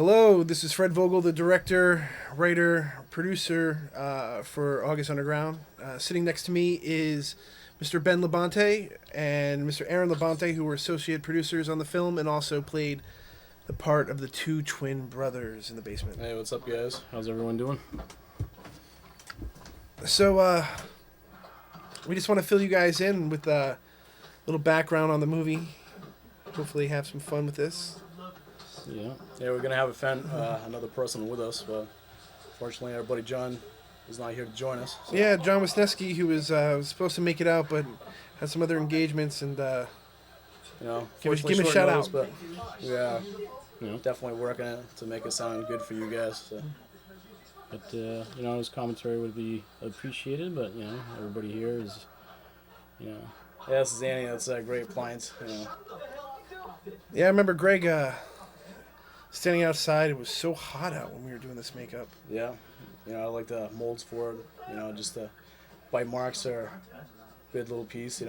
Hello, this is Fred Vogel, the director, writer, producer for August Underground. Sitting next to me is Mr. Ben LaBonte and Mr. Aaron LaBonte, who were associate producers on the film and also played the part of the two twin brothers in the basement. Hey, what's up, guys? How's everyone doing? So, we just want to fill you guys in with a little background on the movie. Hopefully have some fun with this. Yeah, we're gonna have another person with us, but fortunately, our buddy John is not here to join us. So. Yeah, John Wisniewski, who was supposed to make it out, but had some other engagements, and give him a shout out. But definitely working it to make it sound good for you guys. So. But his commentary would be appreciated. But everybody here is, Yeah, this is Annie. That's a great appliance. Yeah, I remember Greg standing outside. It was so hot out when we were doing this makeup. Yeah, I like the molds for it. Just the bite marks are a good little piece.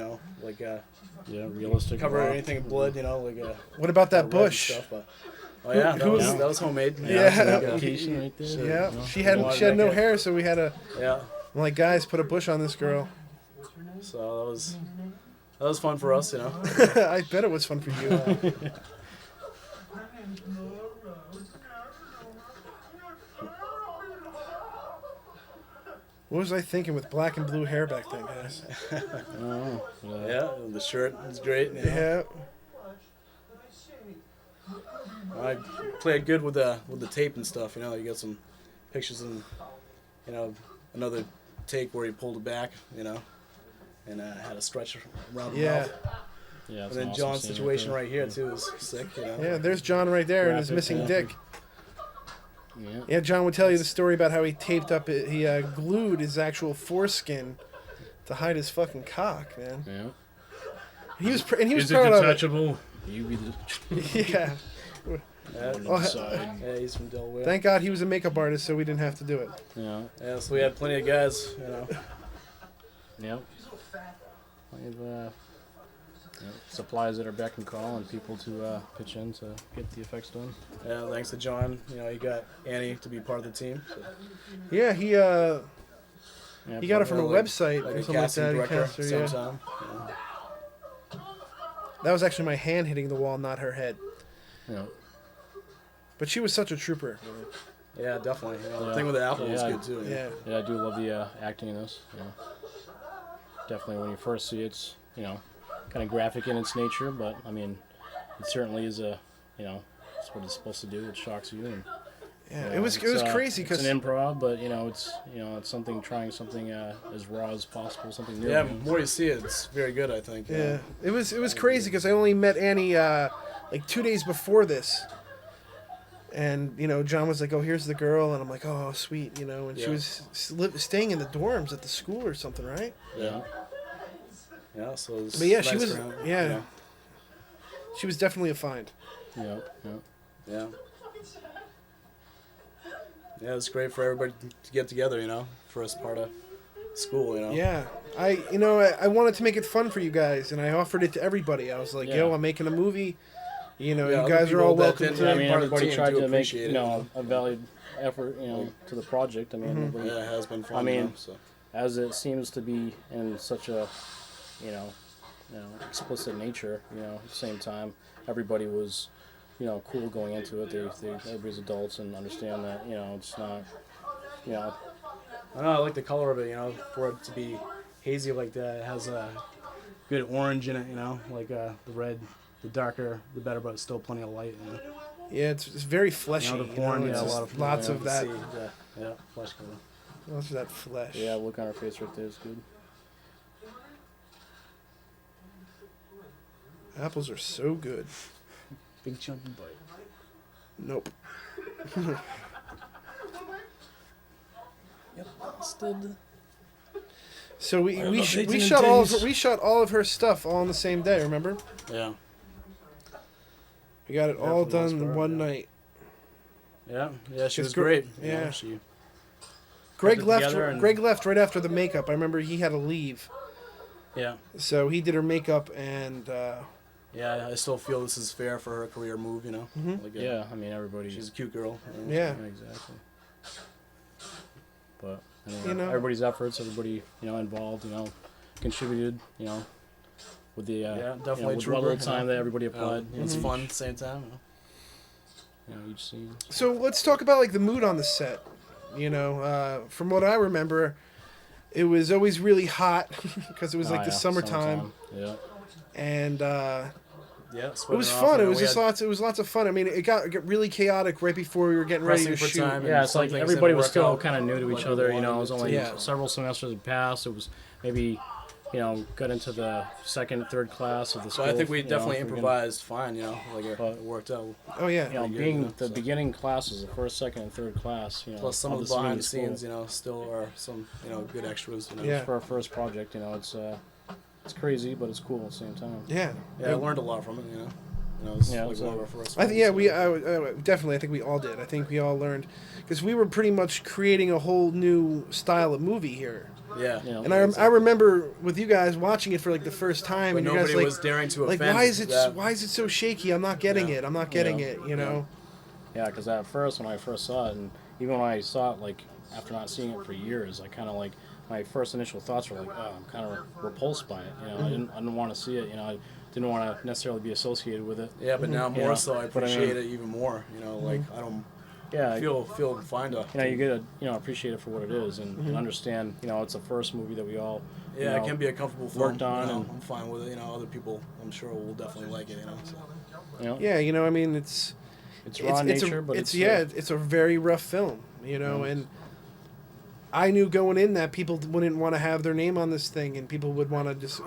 realistic. Cover anything in blood. What about that bush? Stuff, but, oh yeah, that was homemade. Yeah, application right there. Yeah, she had no hair, so we had to. Yeah. I'm like, guys, put a bush on this girl. So that was fun for us, I bet it was fun for you. What was I thinking with black and blue hair back then, guys? Yeah, the shirt was great. Yeah. I played good with the tape and stuff. You got some pictures and another take where he pulled it back. And had a stretch around the mouth. Yeah. And then John's situation right here too is sick. Yeah, there's John right there and his missing dick. Yeah. Yeah, John would tell you the story about how he taped up he glued his actual foreskin to hide his fucking cock, man. Yeah. He was proud of it. Detachable? You be the. Yeah. Yeah, he's from Delaware. Thank God he was a makeup artist, so we didn't have to do it. Yeah. Yeah, so we had plenty of guys. Yep. Plenty of supplies that are beck and call and people to pitch in to get the effects done. Yeah, thanks to John. He got Annie to be part of the team. So. Yeah, he got it from a website or something like that. Director, same time. That was actually my hand hitting the wall, not her head. Yeah. But she was such a trooper. Yeah, definitely. The thing with the apple was good too. Yeah. Yeah, I do love the acting in this. Definitely when you first see it, it's kind of graphic in its nature, but I mean, it certainly is it's what it's supposed to do. It shocks you, and it was crazy because it's an improv, but it's something trying something as raw as possible, something new. Yeah, the more you see it, it's very good. I think. Yeah, it was crazy because I only met Annie like 2 days before this, and John was like, "Oh, here's the girl," and I'm like, "Oh, sweet," and she was staying in the dorms at the school or something, right? Yeah. Yeah, so it was but yeah, nice she was. for him, Yeah, she was definitely a find. Yeah. Yeah, it's great for everybody to get together. First part of school. Yeah, I wanted to make it fun for you guys, and I offered it to everybody. I was like, "Yo, I'm making a movie. You guys are all welcome to." I mean, part of the everybody team tried do to make appreciate it. a valued effort, to the project. I mean, Yeah, it has been fun. I mean, so. as it seems to be in such a, explicit nature. At the same time, everybody was, cool going into it. Everybody's adults and understand that, it's not, I don't know. I like the color of it. For it to be hazy like that, it has a good orange in it. Like the red. The darker, the better, but still plenty of light. Yeah, it's very fleshy. The porn, it's a just lot of lots of that. Yeah, flesh color. Lots of that flesh. Yeah, look on her face right there is good. Apples are so good. Big chunky bite. Nope. Yep, stood. So we shot all of her stuff all on the same day. Remember? Yeah. We got it all for the most done part, one night. Yeah, she was Gre- great. yeah. She Greg it left. together and- Greg left right after the makeup. I remember he had to leave, Yeah. so he did her makeup, and Yeah, I still feel this is fair for her career move. You know, like, Yeah, I mean everybody. she's a cute girl. You know? Yeah. Yeah, exactly. But I mean, You know. everybody's efforts, everybody involved, contributed, with the definitely with what trooper, little time that everybody applied. It's each, fun at the same time. each scene. So let's talk about like the mood on the set. From what I remember, it was always really hot because it was like the summertime, Yeah. and Yeah, it was fun. It was just lots. It was lots of fun. I mean, it got really chaotic right before we were getting ready to Pressing for shoot. time. Yeah, it's some like things everybody didn't was work still out kind of new to each like other. we It wanted was it only to. several semesters had passed. It was maybe, got into the second, third class of the school. So I think we you know, definitely we're gonna- improvised fine. Like it But- worked out. Oh yeah. Pretty good, being the so. beginning classes, the first, second, and third class. Plus some of of the behind the school, scenes, still are some good extras. Yeah. For our first project, it's crazy, but it's cool at the same time. Yeah. Yeah, I learned a lot from it. It's Yeah, like so- one of our first. I think yeah, films, definitely. I think we all did. I think we all learned because we were pretty much creating a whole new style of movie here. Yeah. You know, And I remember with you guys watching it for like the first time, But and you nobody guys like was daring to like offend. why is that. it so shaky? I'm not getting Yeah. it. I'm not getting Yeah. it. You know. Yeah, because at first, when I first saw it, and even when I saw it, like, after not seeing it for years, I kind of, like, my first initial thoughts were like, oh, I'm kind of repulsed by it, I didn't want to see it, I didn't want to necessarily be associated with it. Yeah, but now more Yeah. so, I But I appreciate mean- it even more. Like I don't Yeah, feel fine to. you get to, appreciate it for what it is and understand, it's the first movie that we all, Yeah, it can be a comfortable film. worked on and- I'm fine with it. Other people, I'm sure, will definitely like it. So. Yeah, I mean it's raw in nature, but it's it's it's a very rough film, and I knew going in that people wouldn't want to have their name on this thing, and people would want to just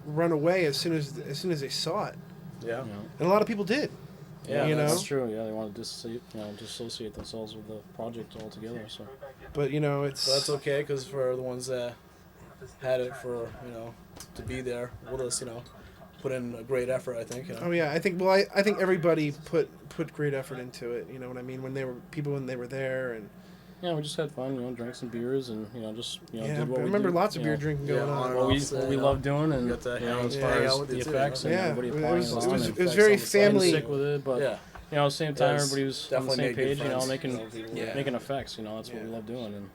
run away as soon as they saw it, Yeah. and a lot of people did. Yeah, that's true. Yeah, they want to dissociate themselves with the project altogether. So, But it's So that's okay, because for the ones that had it for to be there with us, put in a great effort. I think. Oh yeah, I think I think everybody put great effort into it. You know what I mean? When they were there, and yeah, we just had fun. Drank some beers and just yeah, did what I we remember do, lots of beer know. drinking Yeah, going on on. and What we, off, what we love doing, and got to as hang far out as with the you too, effects and Yeah, everybody it applying was along it was and it was effects very on the side. being family. sick with it, but Yeah. at the same time, Yes, everybody was on the definitely same made good page. friends. Making Yeah. making effects. That's what we Yeah. love doing, and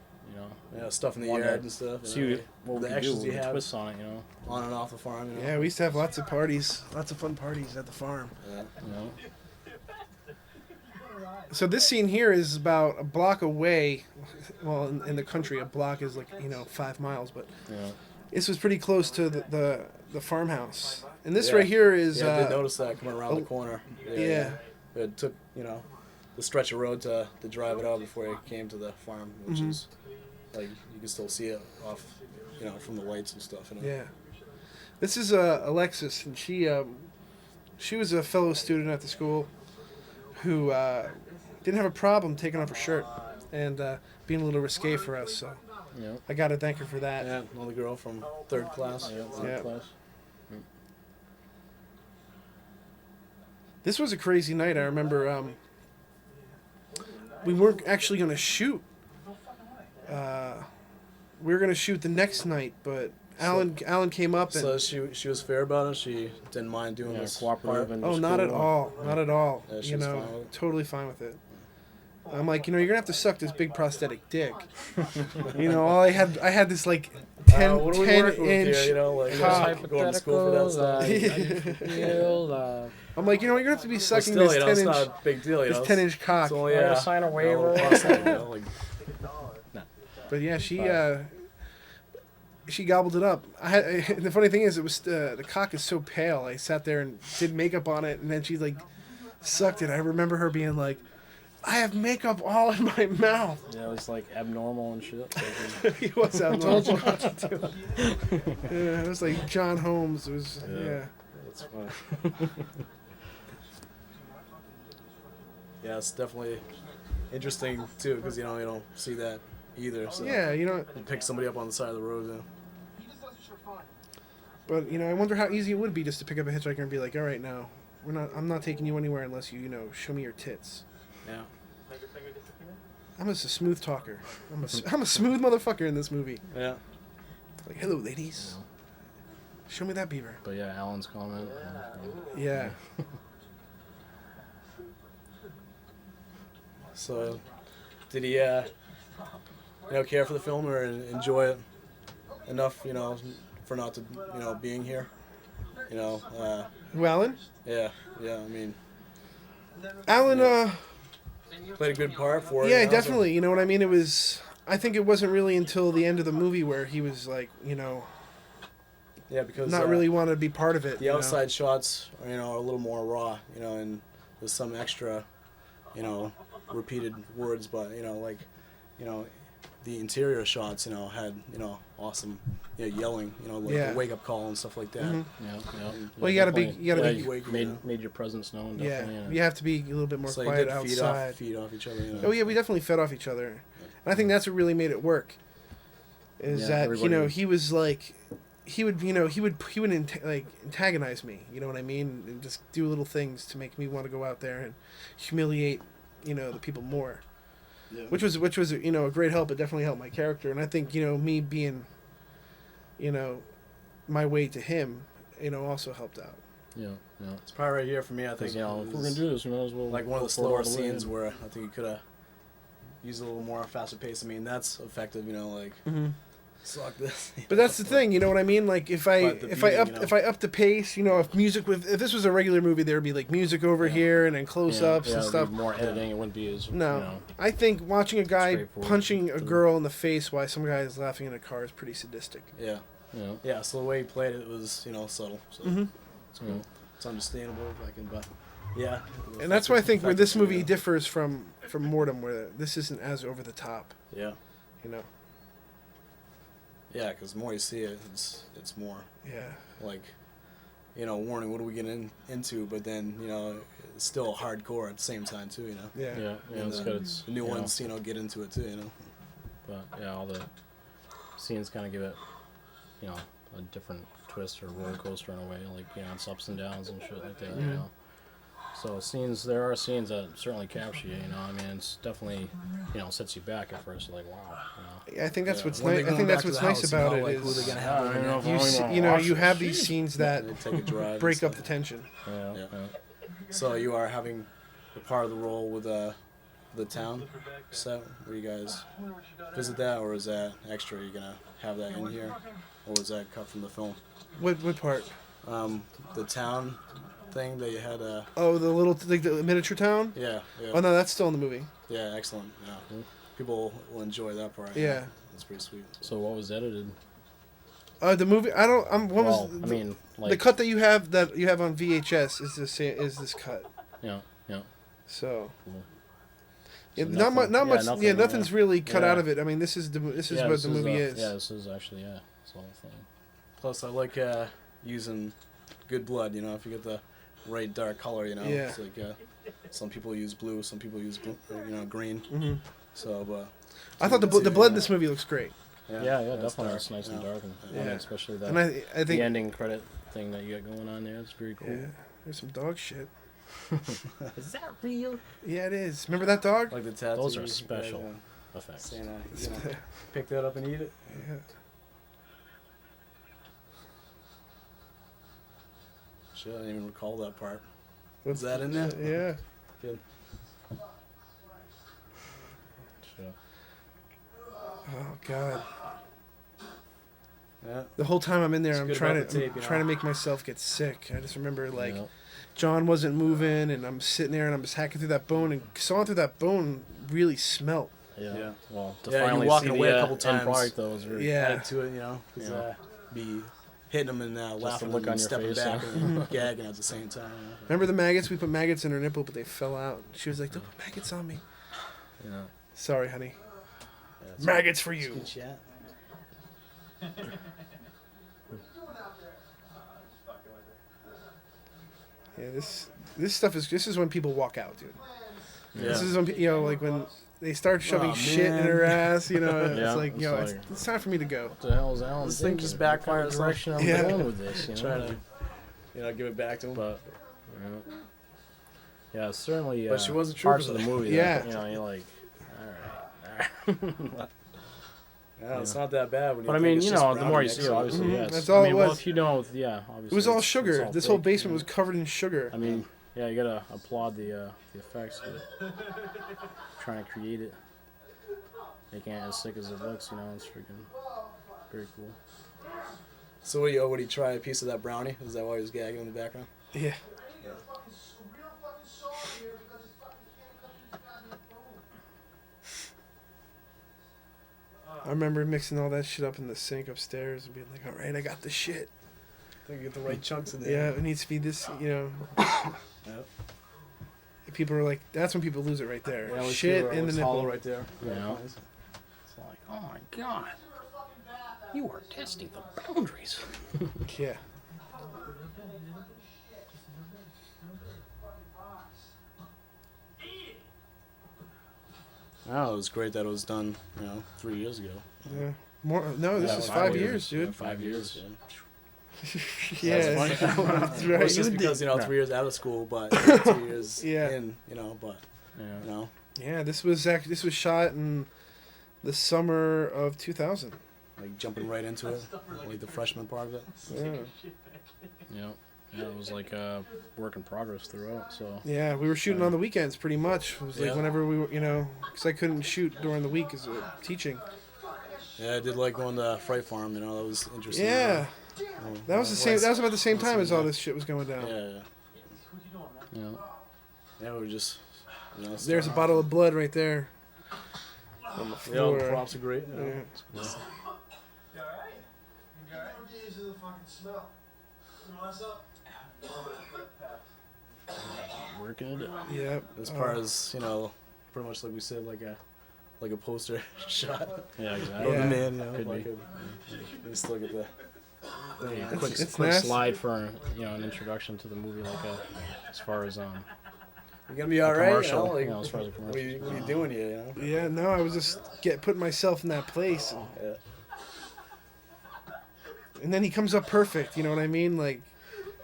Yeah, stuff in the wanted yard to and stuff. see what the we could extras do, you the have twists on it. on and off the farm. Yeah, we used to have lots of parties, lots of fun parties at the farm. Yeah. So this scene here is about a block away. Well, in the country, a block is like 5 miles, but Yeah. this was pretty close to the farmhouse. And this Yeah. right here is Yeah, I did notice that coming around the corner. yeah. It took the stretch of road to drive it out before it came to the farm, which is like you can still see it off, from the lights and stuff. Yeah. This is Alexis, and she was a fellow student at the school who didn't have a problem taking off her shirt and being a little risque for us. So Yeah. I got to thank her for that. Yeah, another girl from third class. Yeah. Yeah. Class. This was a crazy night. I remember we weren't actually going to shoot. We were going to shoot the next night, but Alan came up and... So she was fair about it. She didn't mind doing Yeah, this cooperative part. and Oh, just not cool. at all. Not at all. Yeah, she was fine with it. Totally fine with it. I'm like, you're gonna have to suck this big prosthetic dick. All I had this like 10 what are we 10 working with inch. here? Like cock. going to school for that stuff. I'm like, you're gonna have to be But sucking still, this 10 it's inch, not a big deal. this 10 inch cock. It's only a sign a waiver. prosthetic, But yeah, she gobbled it up. The funny thing is, it was the cock is so pale. I sat there and did makeup on it, and then she like sucked it. I remember her being like, I have makeup all in my mouth. Yeah, it was like abnormal and shit. He was abnormal. Yeah, it was like John Holmes. It was yeah. That's fun. Yeah, it's definitely interesting too, because you don't see that either. So Yeah, you pick somebody up on the side of the road. but I wonder how easy it would be just to pick up a hitchhiker and be like, all right, now I'm not taking you anywhere unless you show me your tits. Yeah. I'm just a smooth talker. I'm a smooth motherfucker in this movie. Yeah. Like, hello, ladies. Show me that beaver. But yeah, Alan's comment. Yeah. So, did he, care for the film or enjoy it enough, for not to, being here? Who, Alan? Yeah. I mean, Alan, played a good part for it. yeah, definitely. You know what I mean? It was. I think it wasn't really until the end of the movie where he was like, Yeah, because not really want to be part of it. the outside shots, are a little more raw, and there's some extra, repeated words, but the interior shots, had awesome, yelling, like Yeah. the wake up call and stuff like that. Mm-hmm. Yeah. Well, you gotta be- you gotta be- made your presence known. Yeah, Definitely, you have to be a little bit more So quiet you did outside. feed off each other. Oh yeah, we definitely fed off each other, and I think that's what really made it work. Is Yeah, that everybody was- he was like, he would antagonize me. You know what I mean? And just do little things to make me want to go out there and humiliate, the people more. Yeah. Which was a great help. It definitely helped my character, and I think me being, my way to him, also helped out. Yeah. It's probably right here for me. I think Because if we're was gonna do this, we might as well. like one of the go for slower it all the way scenes in. where I think you could have used a little more faster pace. I mean, that's effective. Suck this. But that's the thing, you know what I mean? Like if I But the if I beating, up if I up the pace, if this was a regular movie, there would be like music over here and then close ups and it'd be stuff. more editing. It wouldn't be as No, I think watching a guy straightforward. punching a girl in the face while some guy is laughing in a car is pretty sadistic. Yeah. Yeah. Yeah. So the way he played it was, subtle. So Mhm. it's cool. It's understandable. But yeah. And that's why I think where this movie yeah. differs from Mortem, where this isn't as over the top. Yeah. You know. Yeah, because the more you see it, it's more Yeah. like, warning, what are we getting into? But then, it's still hardcore at the same time too, Yeah. Yeah. And It's good. It's the new ones, get into it too, But yeah, all the scenes kind of give it, a different twist or roller coaster in a way. Like it's ups and downs and shit like that. Mhm. So there are scenes that certainly capture you. I mean, it's definitely, sets you back at first. Like wow. I think that's Yeah. what's When nice. they're I think going that's back to what's the nice house, about it like, who is they're gonna have I don't know if you I see, wanna watch you it. have these scenes that They take a drive. and break up the stuff. tension. Yeah. So you are having a part of the role with the town set where you guys visit that, or is that extra? You're gonna have that in here, or was that cut from the film? What part? The town thing that you had. Oh, the miniature town. Yeah. Oh no, that's still in the movie. Yeah, excellent. Yeah, people will enjoy that part. Yeah. That's pretty sweet. So what was edited? The movie. I don't. What Well, was? I mean, like the cut that you have on VHS is this cut. Yeah. So. Cool. Yeah, So not nothing- much. nothing, Yeah, nothing's really cut Yeah. out of it. I mean, this is what the movie is. Yeah, this is actually it's the whole thing. Plus, I like using good blood. If you get the right dark color, Yeah. it's like some people use blue, some people use green. Hmm. So, but I thought the blood in this movie looks great, Yeah, that's definitely. dark, It's nice and yeah. dark, and Yeah. I mean, especially that and I the think ending credit thing that you got going on there. It's very cool. yeah, there's some dog shit. Is that real? Yeah, it is. Remember that dog? Like the tattoo. Those are you guys, special effects. saying, pick that up and eat it. Yeah. Shit, I didn't even recall that part. What's- Is that in there? Yeah. Good. Sure. Oh God. Yeah. The whole time I'm in there, It's I'm good trying about to the tape, trying to make myself get sick. I just remember like Yeah. John wasn't moving, and I'm sitting there and I'm just hacking through that bone, and sawing through that bone really smelt. Yeah. Yeah. Well, to Yeah, you're finally walking see away the a couple end times. product though was really Yeah. Added to it, because Yeah. be hitting them and laughing look and on your stepping face, back huh? and gagging at the same time. Remember the maggots? We put maggots in her nipple, but they fell out. She was like, "Don't put maggots on me." Yeah. Sorry, honey. Yeah, it's Maggots for it's you. good chat. Yeah, this stuff is when people walk out, dude. Yeah. This is when like when they start shoving Oh, shit in man. her ass. It's Yeah, like it's it's, like- it's time for me to go. What the hell is Alan? This thing thinking? just What kind of backfires, direction I'm Yeah. going with this. Try to, give it back to him. But yeah, certainly. But she wasn't parts of true the for movie. Yeah. That, you're like, all right. Yeah, it's not that bad. When But I think mean, it's you just know, the brownie more you mix. see it, obviously, yes. That's all I mean, it well, was. if you know, yeah, obviously. It was all it's sugar. all This whole fake, basement yeah. was covered in sugar. I mean, yeah, you gotta applaud the effects of it. Trying to create it, making it as sick as it looks. You know, it's freaking very cool. So would he try a piece of that brownie? Is that why he was gagging in the background? Yeah. I remember mixing all that shit up in the sink upstairs and being like, all right, I got the shit. I think you get the right chunks in there. Yeah, it needs to be this, you know. Yep. People are like, that's when people lose it right there. Yeah, Shit in the nipple. hollow right there. Yeah. It's like, oh my god, you are testing the boundaries. Yeah. Oh, it was great that it was done, 3 years ago. Yeah. More. No, this Yeah, is 5 5 years. years, dude. Yeah, 5 years. Yeah. That's That's Well, right. it's just because, 3 years out of school, but 2 years Yeah. in, but, Yeah. Yeah, this was shot in the summer of 2000. like jumping right into it, like the freshman part of it. Yeah. Yeah, it was like a work in progress throughout. So Yeah, we were shooting on the weekends pretty much. It was like Yeah. whenever we were, because I couldn't shoot during the week as teaching. Yeah, I did like going to Fright Farm, that was interesting. Yeah. That was the same. That was about the same That's time as all yeah. this shit was going down. Yeah, yeah, yeah, we were just, There's a bottle of blood right there on the Yeah, all floor. the props are great. Yeah. working it. Yep. As far as, pretty much like we said, like a poster shot Yeah, of exactly. Yeah. the man, Could like be. just look at the. Yeah, It's- quick it's quick nasty. slide for an introduction to the movie, like as far as You're gonna be all right. commercial, Like, as far as a commercial. what are you doing here? Yeah. No, I was just putting myself in that place, Yeah. and then he comes up perfect. You know what I mean? Like,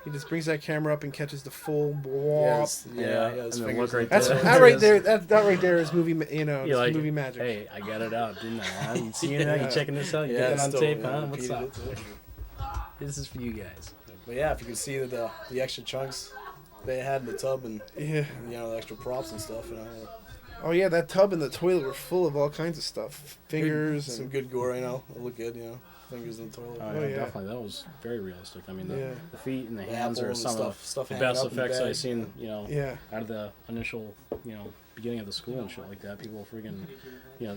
he just brings that camera up and catches the full Yeah, wop. his and fingers then look right That's there. that right there. That right there is movie. You're It's like, movie magic. hey, I got it out, didn't I? Huh? You seeing that? Yeah. You checking this out? You Yeah, got it on still, tape, huh? What's repeated up? it, too. This is for you guys. But yeah, if you could see the extra chunks they had in the tub and Yeah. the extra props and stuff, Oh yeah, that tub and the toilet were full of all kinds of stuff. Fingers some and good gore, it looked good, fingers in the toilet. Oh, Oh, yeah, yeah. definitely. That was very realistic. I mean, Yeah. the feet and the The hands apple are and some stuff- of stuff the hanging best up in the effects bag. I've seen, yeah. out of the initial, beginning of the school and shit like that. People freaking,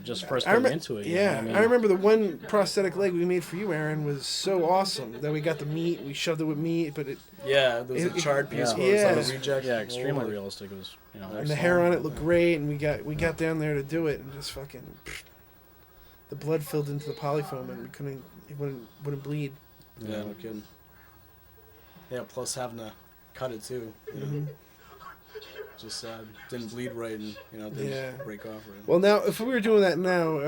just first I getting remem- into it. you Yeah, know what I mean? I remember the one prosthetic leg we made for you, Aaron, was so awesome. That we got the meat, we shoved it with meat, but Yeah, there was It- a charred piece yeah. where it was Yeah. like a reject. Yeah, extremely mold. realistic. It was, and the hair on it looked great, and we got down there to do it, and just fucking, the blood filled into the polyfoam, and it wouldn't bleed. Yeah, no kidding. Yeah, plus having to cut it too. Just didn't bleed right and didn't Yeah. break off right. Well, now if we were doing that now, I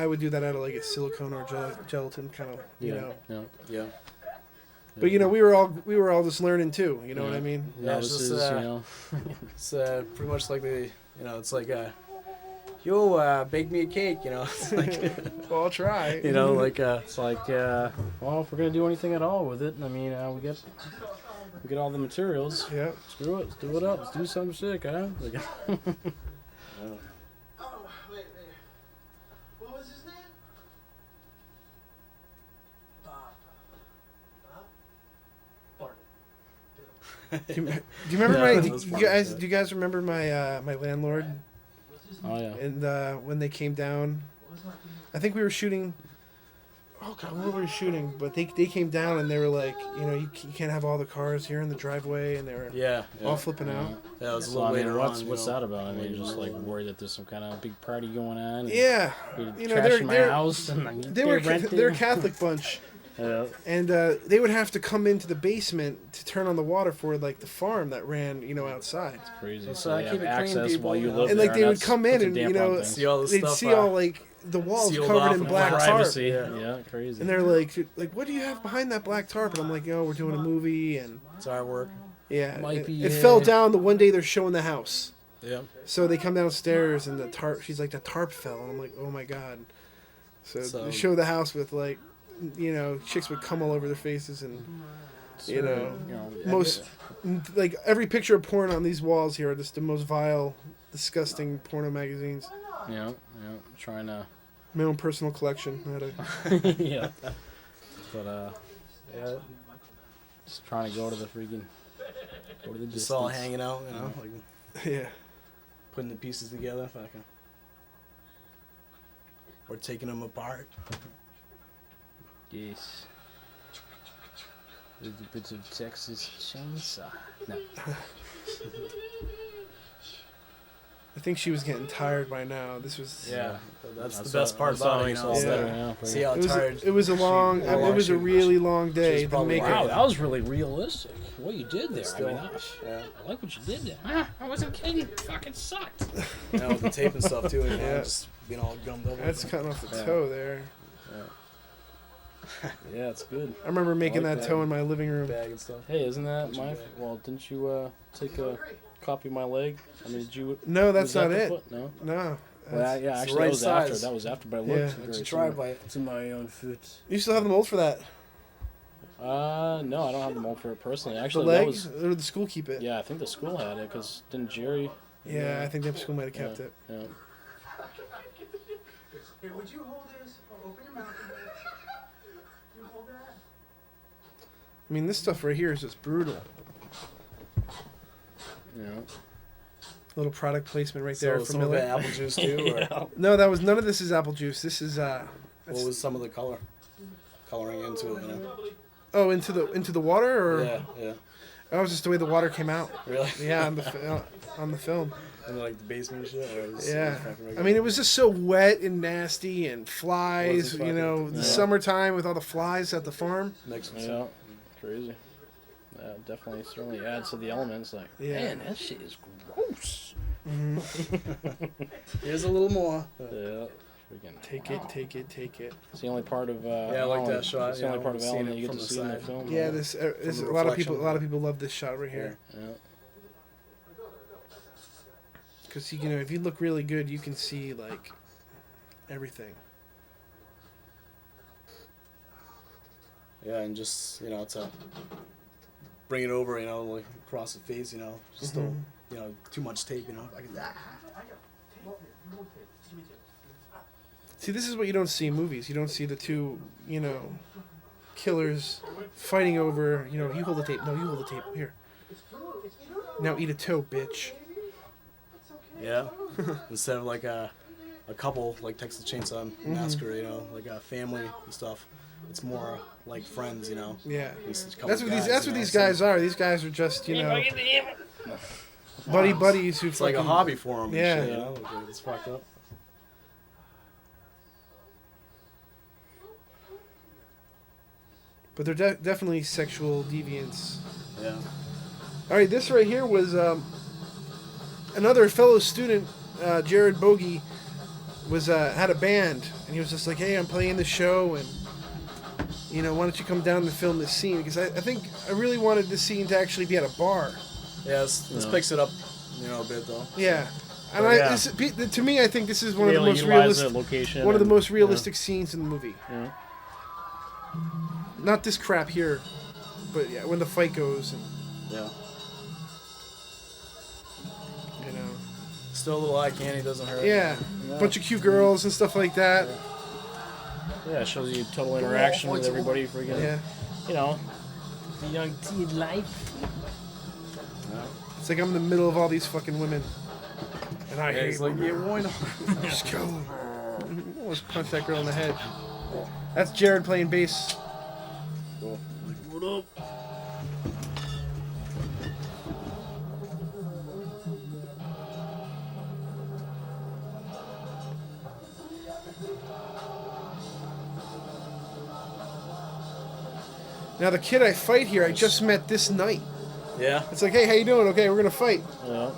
would do that out of like a silicone or gelatin kind of, you know. Yeah. Yeah. But we were all just learning too. You know what I mean? Yeah, No, it's this just, is, It's pretty much like it's like yo, bake me a cake. It's like Well, I'll try. like it's like, well, if we're gonna do anything at all with it, I mean, we get all the materials. Yeah. Screw it, let's do it up. Let's do something sick, huh? Like, Oh, wait. What was his name? Bob. Bob? Or Do you remember Yeah, my? that was Do fun, you guys remember my my landlord? oh yeah. And when they came down, I think we were shooting. Oh God, what were we shooting? But they came down and they were like, you can't have all the cars here in the driveway, and they were yeah. all flipping out. Yeah, it was a So little I mean, later what's on. what's that about? I mean, just like worried that there's some kind of big party going on. And Yeah, you're they're trashing my they're house. And they're a Catholic bunch, Yeah. and they would have to come into the basement to turn on the water for like the farm that ran outside. Crazy. Let's, So they keep have it clean, access people, while you you know? live And there. like they would that's- come in puts a and damper on things. See all the they'd stuff. see all like the walls sealed covered off in and black black. tarp. privacy. Yeah. Yeah, crazy. And they're like, what do you have behind that black tarp? And I'm like, we're doing a movie, and It's artwork. yeah, Might it, be, it fell yeah. down the one day they're showing the house. Yeah. So they come downstairs, and the tarp. She's like, the tarp fell, and I'm like, oh my god. So they show the house with like, you know, chicks would come all over their faces and, you know, most like every picture of porn on these walls here are just the most vile, disgusting porno magazines. Yeah, trying to. My own personal collection. I had a, Yeah. But yeah, just trying to go to the distance. Just all hanging out, you know, like yeah. putting the pieces together, fucking, or taking them apart. Yes. Little bits of Texas chainsaw. No. I think she was getting tired by now. This was Yeah, that's I the saw- best part I saw about it, when you you know. saw is that, that- yeah. See how tired. it was a long. how long It was a she- really long day. she's The probably makeup. Wow, working. that was really realistic. What you did there. Still, I mean, yeah. I like what you did there. I wasn't kidding. It fucking sucked. You know, with the tape and stuff too, you know, Yeah. just being all gummed up. That's cutting off the toe there. Yeah, it's good. I remember making like that that. toe in my living room. bag and stuff. Hey, isn't that Punching my? bag. Well, didn't you take a copy of my leg? I mean, did you? No, that's was that not the it. foot? No. No. Well, That's- yeah, it's the actually, right that was after. size. That was after, but I Yeah. looked Why very don't you try similar. by it? To my own foot. You still have the mold for that? No, I don't have the mold for it personally. The Actually, that leg? was. Or the school keep it? Yeah, I think the school had it because didn't Jerry? Yeah, I think the school might have kept it. Yeah. Here, would you hold this? Or open your mouth. You hold that. I mean, this stuff right here is just brutal. Yeah. Little product placement right there So for some of it Miller. apple juice too, or No, that was none of this is apple juice. This is what was some of the coloring into it? You know? into the water or Yeah. that was just the way the water came out. Really? Yeah, on the film. And like the basement shit. Or was Yeah, fucking regular? I mean it was just so wet and nasty and flies. Was it You fucking- know, the Yeah. summertime with all the flies at the farm. Mixed with Yeah. Crazy. Yeah, definitely certainly adds to the elements. Like, Yeah. man, that shit is gross. Here's a little more. Yeah. Freaking. Take it. It's the only part of. Yeah, I like Alan- that shot, It's the you only know, part of seeing Alan it that you get from to the see in the side. film. Yeah, this the a lot of people. reflection. A lot of people love this shot right here Yeah. because you know if you look really good, you can see like everything. Yeah, and just you know to bring it over, you know, like across the face, you know, just don't, you know, too much tape, you know. I can, See, this is what you don't see in movies. You don't see the two, you know, killers fighting over, you know, you hold the tape. No, you hold the tape. Here. Now eat a toe, bitch. yeah. Instead of like a couple like Texas Chainsaw Massacre, you know, like a family and stuff. It's more like friends, you know. Yeah. It's a couple That's what guys, these you know, guys are. These guys are just, you know, buddies who It's like a fucking- hobby for them. Yeah. And shit, you know, like, it's fucked up. But they're definitely sexual deviants. Yeah. All right, this right here was another fellow student, Jared Bogey, was had a band, and he was just like, "Hey, I'm playing the show, and you know, why don't you come down and film this scene?" Because I think I really wanted this scene to actually be at a bar. Yeah, this picks it up, you know, a bit though. Yeah, and Oh, yeah. to me, I think this is one of the Really most utilize realistic, the location. one of the and, most realistic scenes in the movie. Yeah. Not this crap here, but yeah, when the fight goes, and Yeah. you know, Still a little eye candy, doesn't hurt. yeah, bunch of cute girls and stuff like that. Yeah, it shows you total interaction with everybody. Freaking. Yeah, You know, the young teen life. it's like I'm in the middle of all these fucking women, and I Yeah, hate he's like, yeah, why not? Just go. Almost punch that girl in the head. That's Jared playing bass. Cool. What up? Now the kid I fight here, I just met this night. Yeah. It's like, hey, how you doing? Okay, we're gonna fight. Yeah.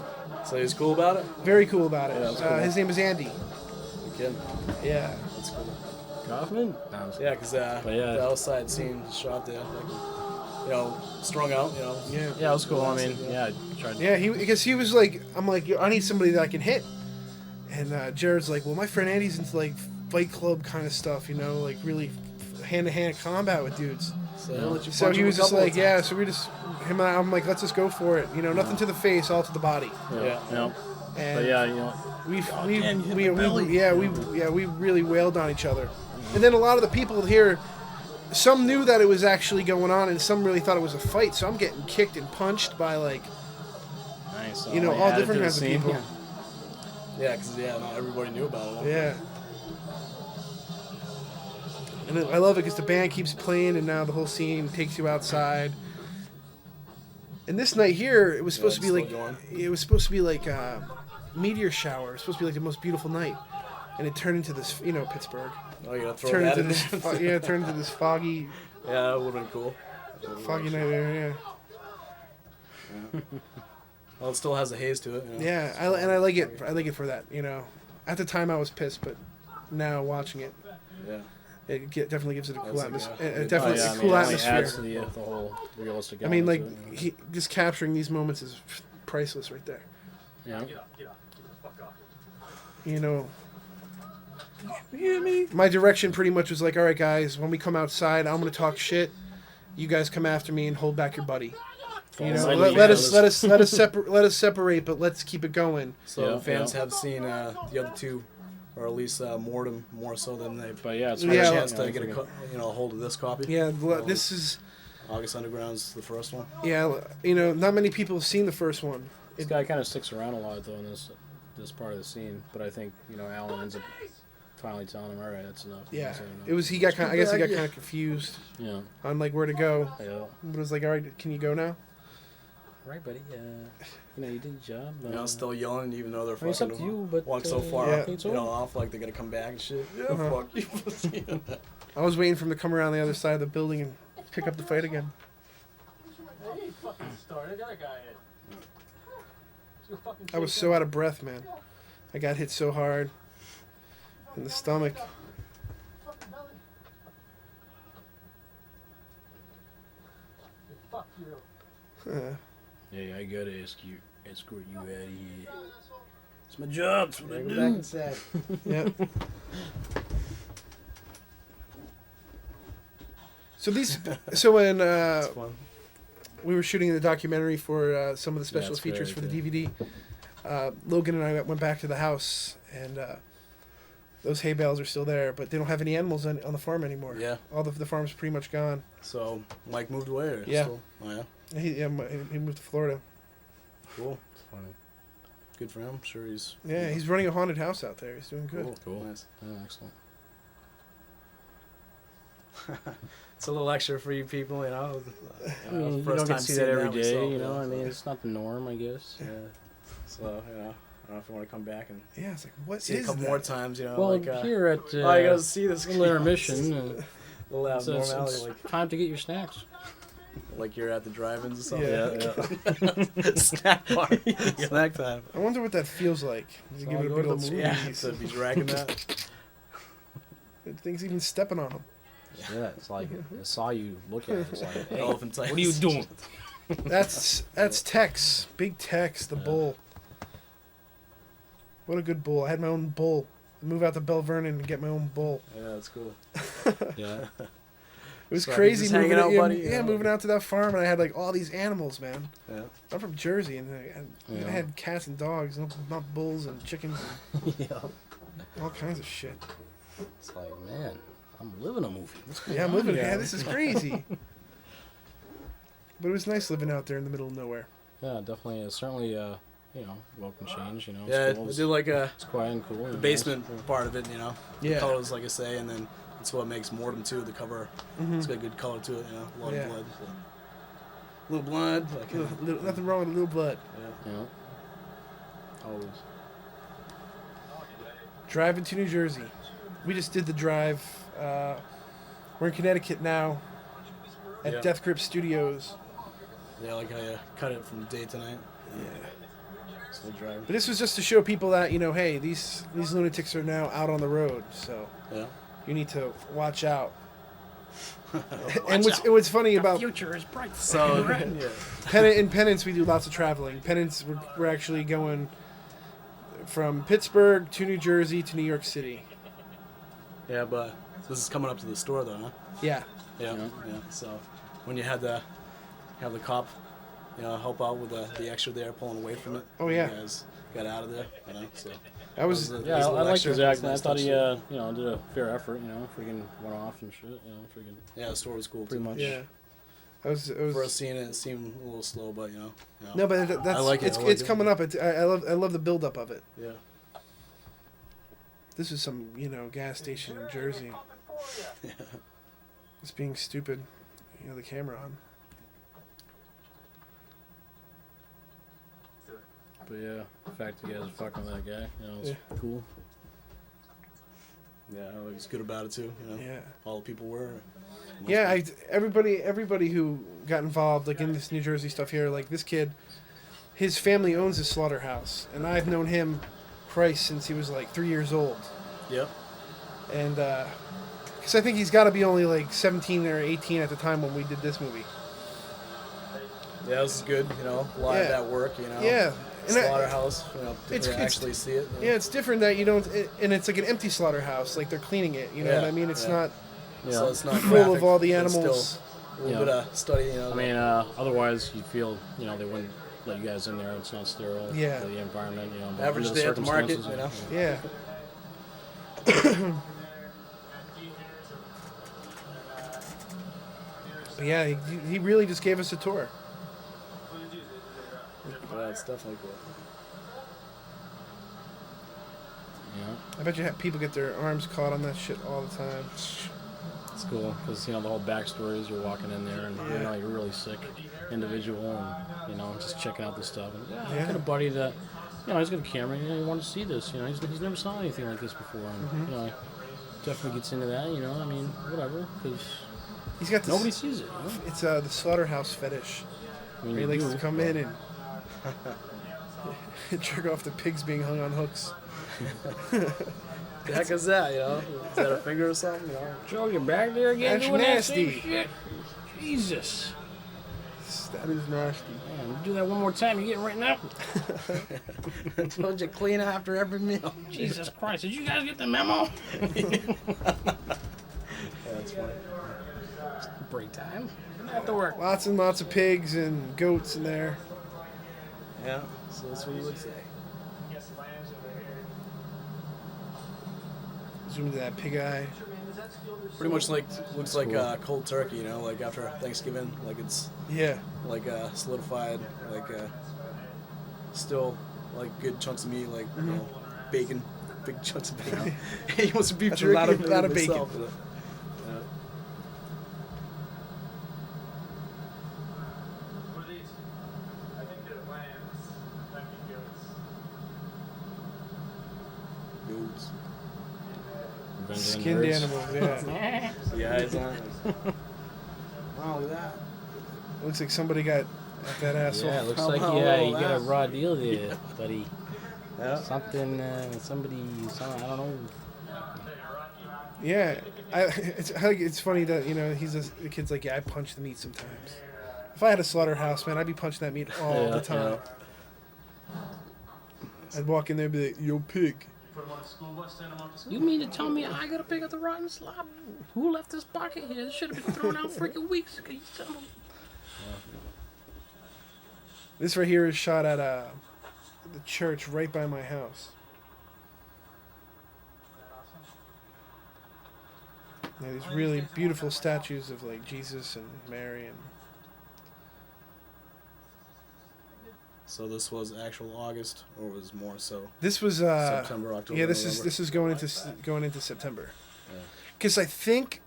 So he's cool about it? Very cool about it. Yeah, that's cool. His name is Andy. You kidding? Yeah. That's cool. Kaufman? No, Yeah, because But yeah. the outside scene shot there, like, you know, strung out, you know. Yeah. Yeah, it was cool. I mean, yeah, I tried. Yeah, because he was like, I'm like, I need somebody that I can hit. And Jared's like, well, my friend Andy's into like Fight Club kind of stuff, you know, like really hand-to-hand combat with dudes. So he'll let you So punch he him a was just couple like, of yeah. times. So we just him and I'm like, let's just go for it. You know, nothing to the face, all to the body. Yeah. Yeah. And But yeah, you know, we damn, you hit my we really wailed on each other. And then a lot of the people here, some knew that it was actually going on, and some really thought it was a fight. So I'm getting kicked and punched by like, nice. you know, all added different to the kinds of scene. people. Yeah, because not everybody knew about it. Yeah. And I love it because the band keeps playing, and now the whole scene takes you outside. And this night here, it was supposed to be it's like, still going. it was supposed to be like a meteor shower. It was supposed to be like the most beautiful night, and it turned into this, you know, Pittsburgh. Oh, you gotta throw Turned that into in this, there. turned into this foggy Yeah, that would've been cool. night there. Well, it still has a haze to it. You know? Yeah, I like it. I like it for that. You know, at the time I was pissed, but now watching it, Yeah. it definitely gives it a cool That's like atmosphere. a- It definitely Oh, a yeah, I mean, cool it only adds atmosphere. to the whole realistic. I mean, like element to it, just capturing these moments is priceless right there. yeah. You know, my direction pretty much was like, all right, guys, when we come outside, I'm gonna talk shit. You guys come after me and hold back your buddy. You know, Slightly let us fans. separate, but let's keep it going. So Yeah, fans yeah. have seen the other two, or at least Mortem more so than they've But yeah, it's had Yeah, a chance to you get know, a hold of this copy. Yeah, this is August Underground's the first one. yeah. You know, not many people have seen the first one. This guy kind of sticks around a lot though in this part of the scene, but I think Alan ends up finally telling him, all right, that's enough. Yeah, So, it was. He got kind. I guess he got kind of confused Yeah. on like where to go. Yeah. But it was like, all right, can you go now? Right, buddy. You did your job. Still yelling even though they're I mean, it's up fucking to you, but walk so far Yeah. it's off like they're gonna come back and shit. Yeah, Uh-huh. fuck you. I was waiting for him to come around the other side of the building and pick up the fight again. Hey, fucking started. That guy I was so out of breath, man. I got hit so hard in the stomach. Fuck you. Yeah, I gotta escort you out of here. It's my job. It's what I Go do. back inside. Yeah. So when It's fun. we were shooting the documentary for some of the special it's features for very the DVD, Logan and I went back to the house, and those hay bales are still there, but they don't have any animals on the farm anymore. Yeah. All the farm's pretty much gone. So Mike moved away, or Yeah. still? Oh yeah. He moved to Florida. Cool. It's funny. Good for him. I'm sure he's. Yeah, he's running a haunted house out there. He's doing good. Cool. Nice. Yeah, excellent. It's a little extra for you people, you know. I mean, you don't get to see that every day, I mean, it's not the norm, I guess. Yeah. So, I don't know if you want to come back and Yeah, it's like, what see a is couple that? more times, Well, like, here at oh, you gotta see this. little intermission, Little it's abnormality, like, time to get your snacks. like you're at the drive-ins or something. Yeah. Snack bar. Snack time. I wonder what that feels like. You So give I'll it a go big to old the yeah, squeeze. to be dragging that. The thing's even stepping on him. Yeah, it's like I saw you look at it. It's like, hey, Elephant what are you doing? That's Tex, Big Tex, the bull. What a good bull! I had my own bull. Move out to Bell Vernon and get my own bull. Yeah, that's cool. Yeah. It was So, crazy just hanging moving out, yeah, buddy, yeah, you know? moving out to that farm, and I had like all these animals, man. Yeah. I'm from Jersey, and I Yeah. had cats and dogs, not bulls and chickens, Yeah. and all kinds of shit. It's like, man, I'm living a movie. What's going Yeah, I'm on living. here? Yeah, this is crazy. But it was nice living out there in the middle of nowhere. Yeah, definitely. Certainly, welcome change. Yeah, I Schools, do like it's quiet and cool. the basement part of it, Yeah. The colors, like I say, and then that's what makes Mortem too. The cover, it's got good color to it, a lot Yeah. of blood. Little blood, like Nothing wrong with a little blood. yeah. Yeah. Always. Driving to New Jersey. We just did the drive. We're in Connecticut now at Yeah. Death Grip Studios. Yeah, like how you cut it from day to night. Yeah. Still driving. But this was just to show people that, hey, these lunatics are now out on the road, so Yeah. you need to watch out. And what's funny about Future is bright. So yeah. in Penance, we do lots of traveling. Penance, we're actually going from Pittsburgh to New Jersey to New York City. Yeah, but this is coming up to the store though, huh? Yeah. Yeah. Yeah. Yeah. So when you had the cop, help out with the extra there, pulling away from it. Oh, yeah. You guys got out of there. So That was a- Yeah, was a I little liked extra. his It was acting. a I nice thought touch he, to it. did a fair effort. Freaking went off and shit. Freaking Yeah, the store was cool pretty too. much. yeah. It was First seeing it seemed a little slow, but no, but that's I like it. it's I like it's it. coming up. I love the build up of it. Yeah. This is some gas station in Jersey. Yeah. It's being stupid. The camera on. But yeah, the fact that you guys are fucking with that guy, it's cool. Yeah, I was good about it too. Yeah. All the people were. Yeah, everybody who got involved, like in this New Jersey stuff here, like this kid, his family owns a slaughterhouse, and I've known him, Christ, since he was like 3 years old, Yep. and because I think he's got to be only like 17 or 18 at the time when we did this movie. Yeah, this is good. A lot of Yeah. that work. Yeah, and Slaughterhouse. it's- To actually see it. yeah, it's different that you don't, and it's like an empty slaughterhouse, like they're cleaning it. You know what I mean? It's not Yeah. So it's not full graphic, of all the but animals. Still a little bit of study. I mean, otherwise you feel, they wouldn't let you guys in there. It's not sterile. Yeah. For the environment, but Average under the day at the market, circumstances, Yeah. But yeah, he really just gave us a tour. Yeah, it's definitely cool. Yeah. I bet you people get their arms caught on that shit all the time. It's cool because the whole backstory is you're walking in there and you're a really sick individual and just checking out this stuff. And I got a buddy that he's got a camera. He wanted to see this. He's never saw anything like this before. And definitely gets into that. I mean, whatever, because He's got this, nobody sees it. It's the slaughterhouse fetish. I mean, Where he you likes do, to come but- in and jerk off the pigs being hung on hooks. The heck is that? Is that a finger or something? Joe, you're back there again That's doing nasty. that same shit. Jesus. That is nasty. Man, do that one more time, you're getting written up. Told you clean after every meal. Jesus Christ, did you guys get the memo? That's funny. Break time. Get back to work. Lots and lots of pigs and goats in there. Yeah, so that's what you would say. Zoom into that pig eye. Pretty much looks like cold turkey, like after Thanksgiving, like it's Yeah. like solidified, like still like good chunks of meat, like bacon, big chunks of bacon. He wants to beef That's a jerky. lot of- and lot of myself, bacon. Yeah. What are these? I think they're lambs. Might be goats. Goats. Revenge of the Skinned Nerds. animals, yeah. The eyes on it. Wow, look at that. Looks like somebody got that asshole. Yeah, it looks How like about you all got a that? raw deal there, buddy. Yeah. Something, I don't know. Yeah, it's funny that the kid's like, yeah, I punch the meat sometimes. If I had a slaughterhouse, man, I'd be punching that meat all Yeah, the time. I'd walk in there and be like, yo, pig. Put them on a school bus, send them off to school. You mean to tell me I gotta pick up the rotten slop? Who left this bucket here? This should have been thrown out freaking weeks ago. You son of a- This right here is shot at the church right by my house. Yeah, these really beautiful statues of like Jesus and Mary and So this was actual August, or was more so this was September, October? yeah, November? this is going into September. Yeah. Because I think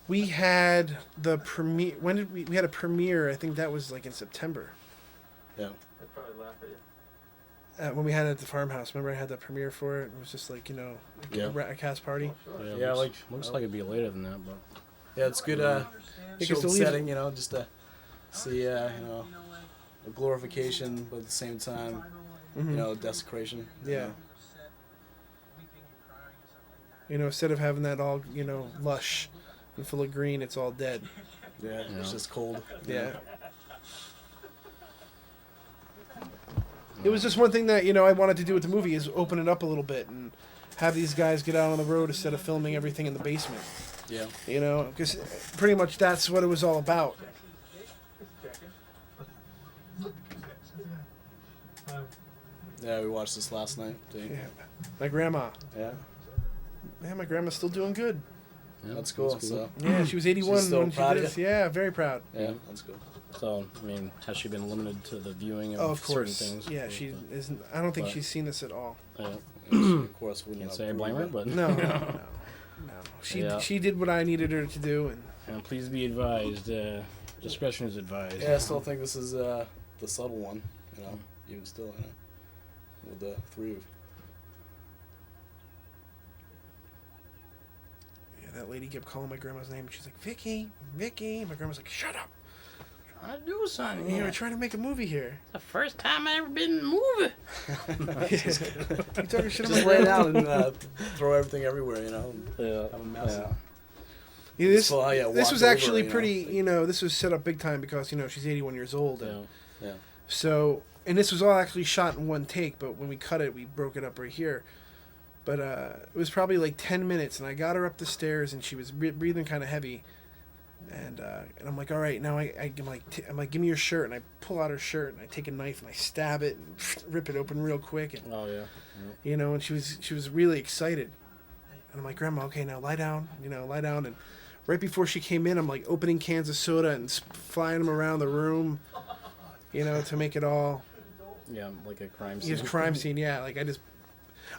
we had the premiere. When did we had a premiere? I think that was like in September. Yeah. They'd probably laugh at you. When we had it at the farmhouse. Remember, I had the premiere for it. It was just like Yeah. a cast party. Yeah, looks like it'd be later than that, but Yeah, it's good. Because Show to leave- setting, just to see, a glorification, but at the same time, Mhm. desecration. Yeah. Instead of having that all lush and full of green, it's all dead. Yeah, Yeah. it's just cold. Yeah. It was just one thing that I wanted to do with the movie is open it up a little bit and have these guys get out on the road instead of filming everything in the basement. Yeah. You know, because pretty much that's what it was all about. Yeah, we watched this last night. Too. Yeah. My grandma. Yeah. Man, my grandma's still doing good. Yeah, That's cool. So Yeah, she was 81 She's still when she proud did of this. Yeah, very proud. yeah, that's cool. So, I mean, has she been limited to the viewing of, Oh, of certain course. things? Yeah, she isn't. I don't think But- she's seen this at all. Yeah. Of course, wouldn't Can't have say I blame her, approved but No. She Yeah. she did what I needed her to do, and And please be advised, discretion is advised. it. Yeah, I still think this is the subtle one. You know, even still, you know, with the 3 of. yeah, that lady kept calling my grandma's name. And she's like, Vicky, Vicky. My grandma's like, shut up. Trying to do something. We're trying to make a movie here. The first time I ever been in a movie. You talking shit on my Just lay grandma? down and throw everything everywhere. You know, Yeah. have a mess. Yeah. Yeah, this Well, yeah, this walked was over, actually you know. pretty. You know, this was set up big time because she's 81 years old. And Yeah. So, and this was all actually shot in one take, but when we cut it, we broke it up right here. But it was probably like 10 minutes, and I got her up the stairs, and she was breathing kind of heavy. And I'm like, all right, now I'm like, give me your shirt, and I pull out her shirt, and I take a knife and I stab it and rip it open real quick, and Oh yeah. and she was really excited. And I'm like, Grandma, okay, now lie down, lie down. And right before she came in, I'm like opening cans of soda and flying them around the room, to make it all. Yeah, like a crime It scene. was a crime scene, yeah. Like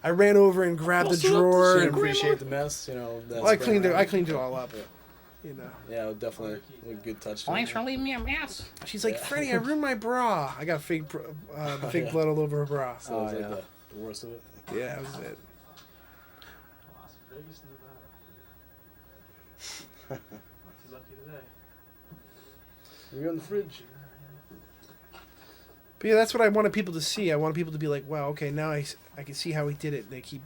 I ran over and grabbed the drawer. She And, didn't appreciate the mess. You know, that's well, I cleaned it all up. Yeah, definitely a good touch. to Thanks it. for leaving me a mess. She's like, Yeah. Freddie, I ruined my bra. I got fake Yeah. blood all over her bra. So it was Oh, like yeah. the worst of it. Yeah, that was it. Las Vegas, Nevada. She's lucky today. We're in the fridge. But yeah, that's what I wanted people to see. I wanted people to be like, wow, okay, now I can see how he did it. Like he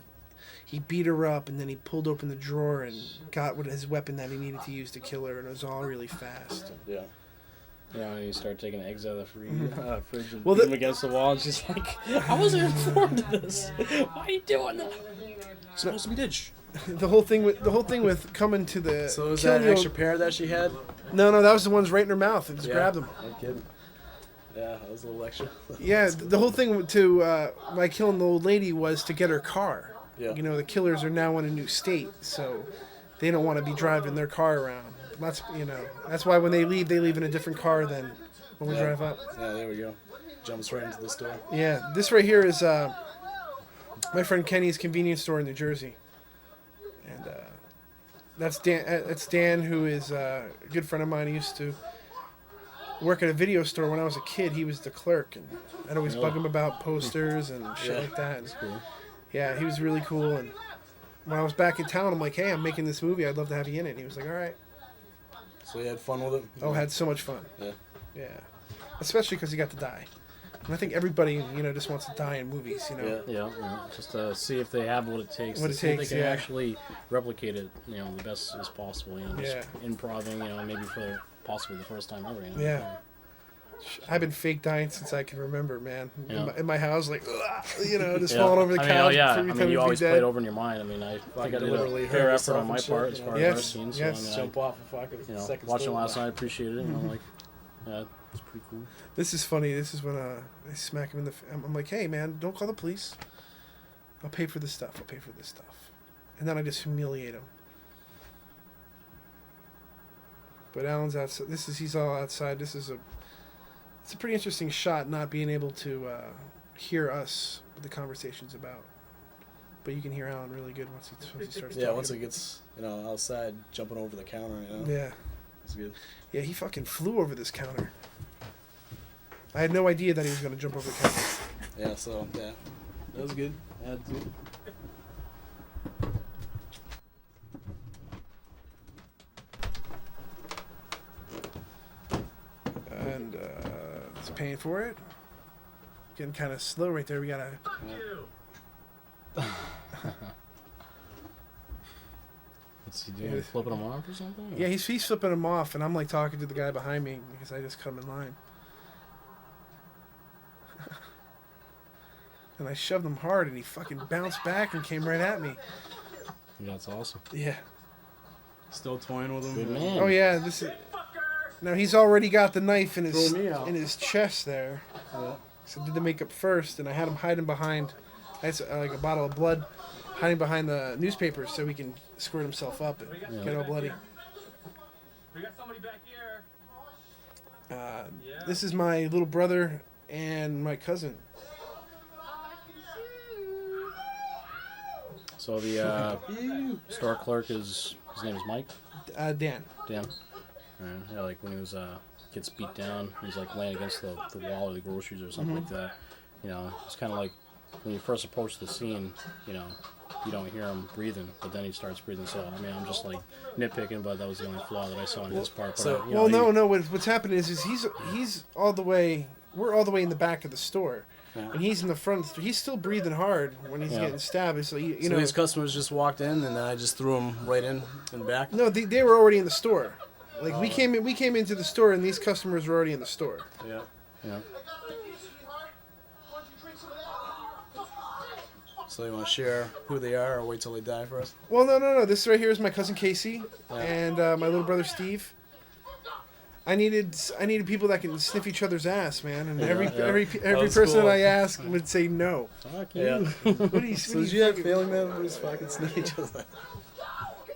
beat her up, and then he pulled open the drawer and got his weapon that he needed to use to kill her, and it was all really fast. Yeah. Yeah, and you start taking eggs out of the fridge and Well, beat them against the wall, and she's like, I wasn't informed of this. Why are you doing that? It's supposed to be ditch. The whole thing with coming to the So was killing that the an extra old- pair that she had? No, that was the ones right in her mouth. I just Yeah. grabbed them. No kidding. Yeah, that was a little extra. Yeah, the whole thing by killing the old lady was to get her car. Yeah. The killers are now in a new state, so they don't want to be driving their car around. That's why when they leave in a different car than when we drive up. Yeah, there we go. Jumps right into the store. Yeah, this right here is my friend Kenny's convenience store in New Jersey, and that's Dan. That's Dan, who is a good friend of mine. He used to work at a video store when I was a kid. He was the clerk, and I'd always bug him about posters and shit Yeah. like that. And, Cool. yeah, he was really cool. And when I was back in town, I'm like, hey, I'm making this movie. I'd love to have you in it. And he was like, all right. So you had fun with it? Oh, had so much fun. Yeah. Yeah, especially because he got to die. And I think everybody, just wants to die in movies. Yeah. Yeah, just to see if they have what it takes. What to it see if takes, they can yeah. actually replicate it, the best as possible. Just Yeah. improving, maybe for possibly the first time ever. Yeah. I've been fake dying since I can remember, man. Yeah. In my house, like, ugh, just Yeah. falling over the I couch. mean, every I time mean, we'd you be always dead. play it over in your mind. I mean, I think I did deliberately a hurt fair effort yourself on my and shit, part as you far know. as our Yes, scenes. yes. So, I Jump mean, off a fucking second watching story. last night, I appreciated it. I'm like, yeah, it's pretty cool. This is funny. This is when I smack him in the. I'm like, hey, man, don't call the police. I'll pay for this stuff. And then I just humiliate him. But Alan's outside. He's all outside. It's a pretty interesting shot, not being able to hear us, what the conversation's about. But you can hear Alan really good once he starts Yeah, talking. once it gets, outside, jumping over the counter, Yeah. It's good. Yeah, he fucking flew over this counter. I had no idea that he was going to jump over the counter. Yeah, so, yeah. That was good. I had to. And it's paying for it. Getting kind of slow right there. We got to... What's he doing? Yeah. Flipping them off or something? Yeah, he's flipping him off, and I'm like talking to the guy behind me because I just cut him in line. and I shoved him hard, and he fucking bounced back and came right at me. Yeah, that's awesome. Yeah. Still toying with him. Good man. Oh yeah, this is. Now he's already got the knife in Throw me out. his chest there. Yeah. So I did the makeup first, and I had him hiding behind. I had like a bottle of blood, hiding behind the newspaper so he can squirt himself up and get all bloody. We got somebody back here. This is my little brother and my cousin. So the store clerk his name is Mike. Dan. Dan. Yeah, like when he was gets beat down, he's like laying against the wall of the groceries or something like that. You know, it's kind of like when you first approach the scene, you know, you don't hear him breathing, but then he starts breathing. So I mean, I'm just like nitpicking, but that was the only flaw that I saw in his part. But, So- you know, Well, no. What's happening is he's all the way. We're all the way in the back of the store, and he's in the front. He's still breathing hard when he's Yeah. getting stabbed. So you So know. these customers just walked in, and then I just threw them right in and back. No, they were already in the store. Like we came into the store, and these customers were already in the store. Yeah. yeah. So you want to share who they are, or wait till they die first? Well, no. This right here is my cousin Casey Yeah. and my little brother Steve. I needed people that can sniff each other's ass, man. And every was person cool. that I asked would say no. Fuck you. Yeah. What do you, So did you have a feeling that we just fucking sniff each other?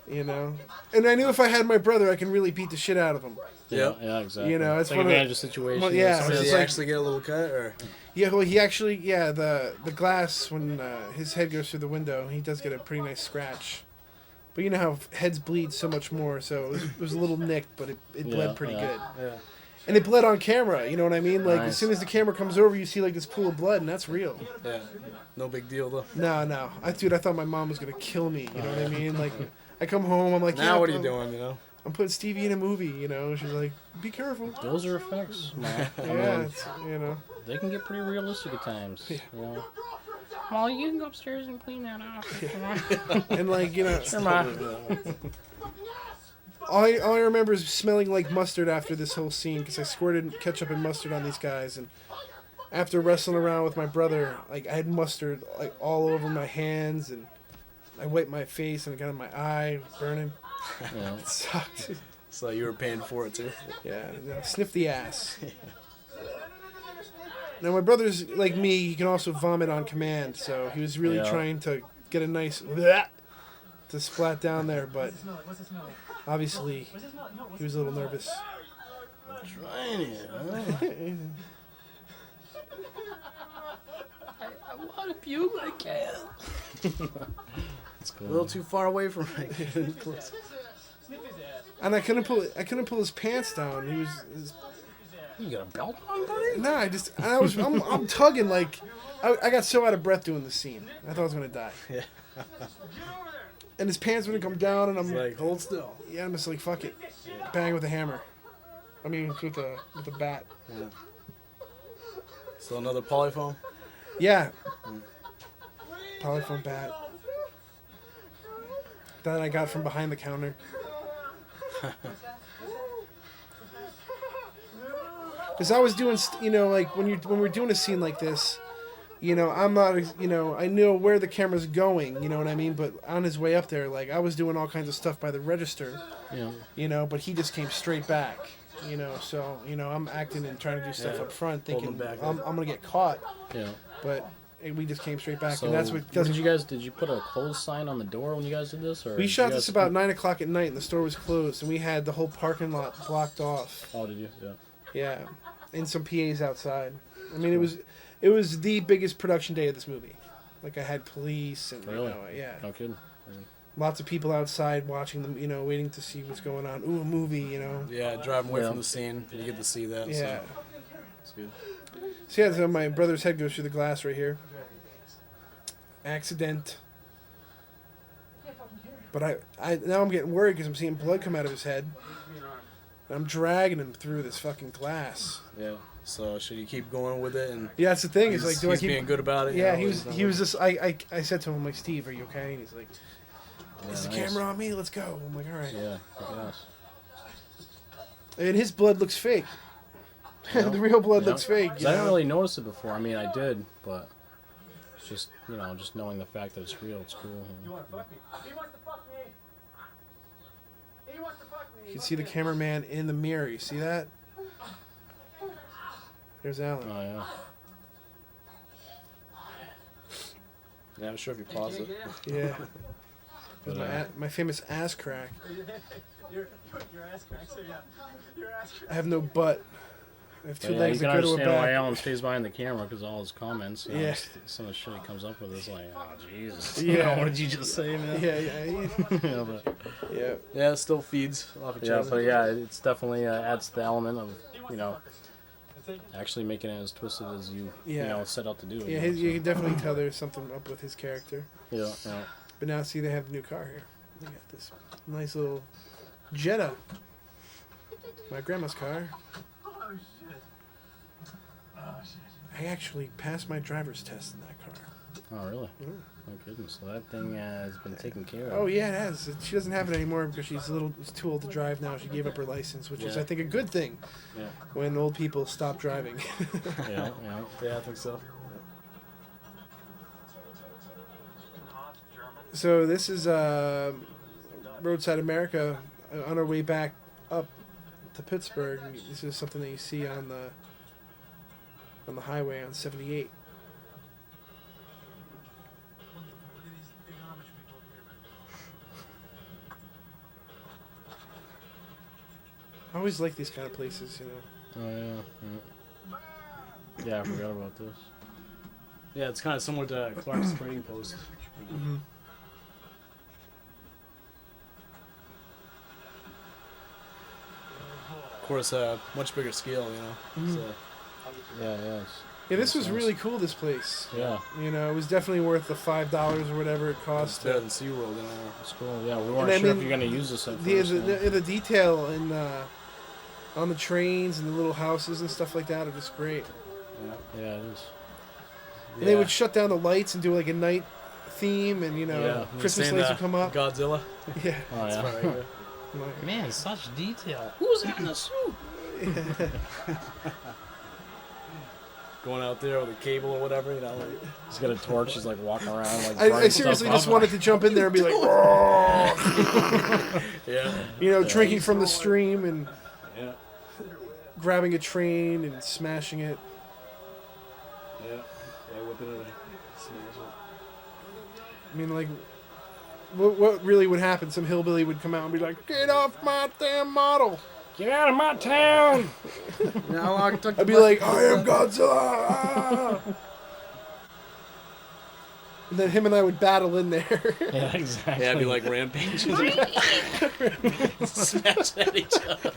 you know? And I knew if I had my brother, I can really beat the shit out of him. Yeah, Yep. yeah, exactly. You know, it's Take one of the- advantage of situation. well, yeah, So it's did just he like- actually get a little cut, or? Yeah, well, he actually, the glass when his head goes through the window, he does get a pretty nice scratch. But you know how heads bleed so much more, so it was a little nicked, but it bled Yeah, pretty yeah. good. Yeah. And it bled on camera, you know what I mean? Like, as Nice. soon as the camera comes over, you see, like, this pool of blood, and that's real. Yeah. No big deal though. No. I thought my mom was going to kill me, you know what I mean? Like, I come home, I'm like, Now yeah, what are you I'm- doing? You know. I'm putting Stevie in a movie, you know? She's like, be careful. Those are effects, man. I Yeah, mean, it's, you know. they can get pretty realistic at times. Yeah. You know. Well, you can go upstairs and clean that off. And, like, you know, Sure, Ma. all I remember is smelling like mustard after this whole scene because I squirted ketchup and mustard on these guys. And after wrestling around with my brother, like, I had mustard, like, all over my hands. And I wiped my face and it got in my eye, burning. Yeah. It sucked. So you were paying for it too. Yeah, sniff the ass. Now my brother's like me; he can also vomit on command. So he was really Yeah. trying to get a nice bleh to splat down there, but What's it smell like? obviously What's it smell like? No, what's he was a little nervous. Trying it, huh? I want to puke, but I can't. That's cool. A little too far away from me. Sniff his ass. And I couldn't pull his pants down. He was You got a belt on, buddy? no. I'm tugging like I got so out of breath doing the scene. I thought I was gonna die. Yeah. And his pants wouldn't come down, and I'm It's like, hold still. yeah, I'm just like fuck it, bang with a hammer. I mean with a bat. Yeah. So another polyfoam. Yeah. Polyfoam bat. That I got from behind the counter. Because I was doing, like when we're doing a scene like this, I'm not, I know where the camera's going, you know what I mean? But on his way up there, like I was doing all kinds of stuff by the register, Yeah. but he just came straight back, so, I'm acting and trying to do stuff Yeah. up front Holding thinking back, I'm going to get caught, Yeah. but we just came straight back. So And that's what doesn't. did you put a closed sign on the door when you guys did this? Or We did shot you this guys- about 9 o'clock at night, and the store was closed, and we had the whole parking lot blocked off. Oh, did you? Yeah. Yeah, and some PAs outside. I mean, it was the biggest production day of this movie. Like I had police and Really? yeah, No kidding. lots of people outside watching them, waiting to see what's going on. Ooh, a movie, Yeah, driving away Yeah. from the scene. You get to see that. Yeah. So it's good. So my brother's head goes through the glass right here. Accident. But I now I'm getting worried because I'm seeing blood come out of his head. And I'm dragging him through this fucking glass. Yeah. So should you keep going with it? And Yeah, that's the thing. Is like, do I he's keep? being good about it? you Yeah, know, he was just. I said to him, like, Steve, are you okay? And he's like, is the nice. camera on me? Let's go. I'm like, all right. Yeah. I guess. And his blood looks fake. The real blood Yeah. looks fake. 'Cause I didn't really notice it before. I mean, I did, but just just knowing the fact that it's real, it's cool. You wanna fuck me? He wants to fuck me. He wants to fuck me. You can see the cameraman in the mirror. You see that? There's Alan. Oh yeah. Yeah, I'm sure if you pause it. Yeah. But, My famous ass crack. Your ass cracks. So yeah, your ass cracks. I have no butt. I have But two yeah, legs you that can go to a understand why back. Alan stays behind the camera because all his comments, Yeah. some of the shit he comes up with is like, oh Jesus, Yeah. what did you just say, man? Yeah, yeah, yeah, but, yeah. Yeah, it still feeds off each yeah, other. but yeah, it's definitely adds to the element of He wants to fuck me. Take it. actually making it as twisted as you Yeah. set out to do. Yeah, you can definitely tell there's something up with his character. Yeah, yeah. But now, see, they have the new car here. They got this nice little Jetta. My grandma's car. Oh shit. Oh shit. I actually passed my driver's test in that car. Oh really? Yeah. Oh goodness, so that thing has been taken care of. Oh yeah, it has. She doesn't have it anymore because she's too old to drive now. She gave up her license, which is, Yeah. I think, a good thing Yeah, when old people stop driving. yeah, yeah. Yeah, I think so. So this is Roadside America on our way back up to Pittsburgh. This is something that you see on the highway on 78. Look at these big Amish people over here, man. I always like these kind of places, you know. Oh yeah, yeah. Yeah, I forgot about this. Yeah, it's kind of similar to Clark's Trading Post. Mm-hmm. Of course, much bigger scale, you know. Mhm. So, Yeah, yeah. Yeah, this was Makes really cool. This place, Yeah, you know, it was definitely worth the $5 or whatever it it's cost. better than SeaWorld, you know. it's cool. Yeah, we weren't I sure if mean, you're gonna use this at The first. yeah. the detail in on the trains and the little houses and stuff like that are just great. Yeah. Yeah, it is. And they would shut down the lights and do like a night theme, and you know, Yeah. You Christmas seen, lights would come up. Godzilla. Yeah. Oh That's yeah. right, yeah. Like, Man, such detail. Who's that in the suit? Going out there with a cable or whatever, you know. Like, He's got a torch. He's like walking around like. I burning seriously stuff just up. wanted to jump in there and be like, yeah. you know, drinking from the stream and Yeah. grabbing a train and smashing it. Yeah. Yeah, whipping it. Smash it. I mean, like, what really would happen? Some hillbilly would come out and be like, "Get off my damn model!" Get out of my town! Now I took I'd be like, "I am Godzilla!" Ah! And then him and I would battle in there. Yeah, exactly. Yeah, I'd be like rampage. Smash at each other.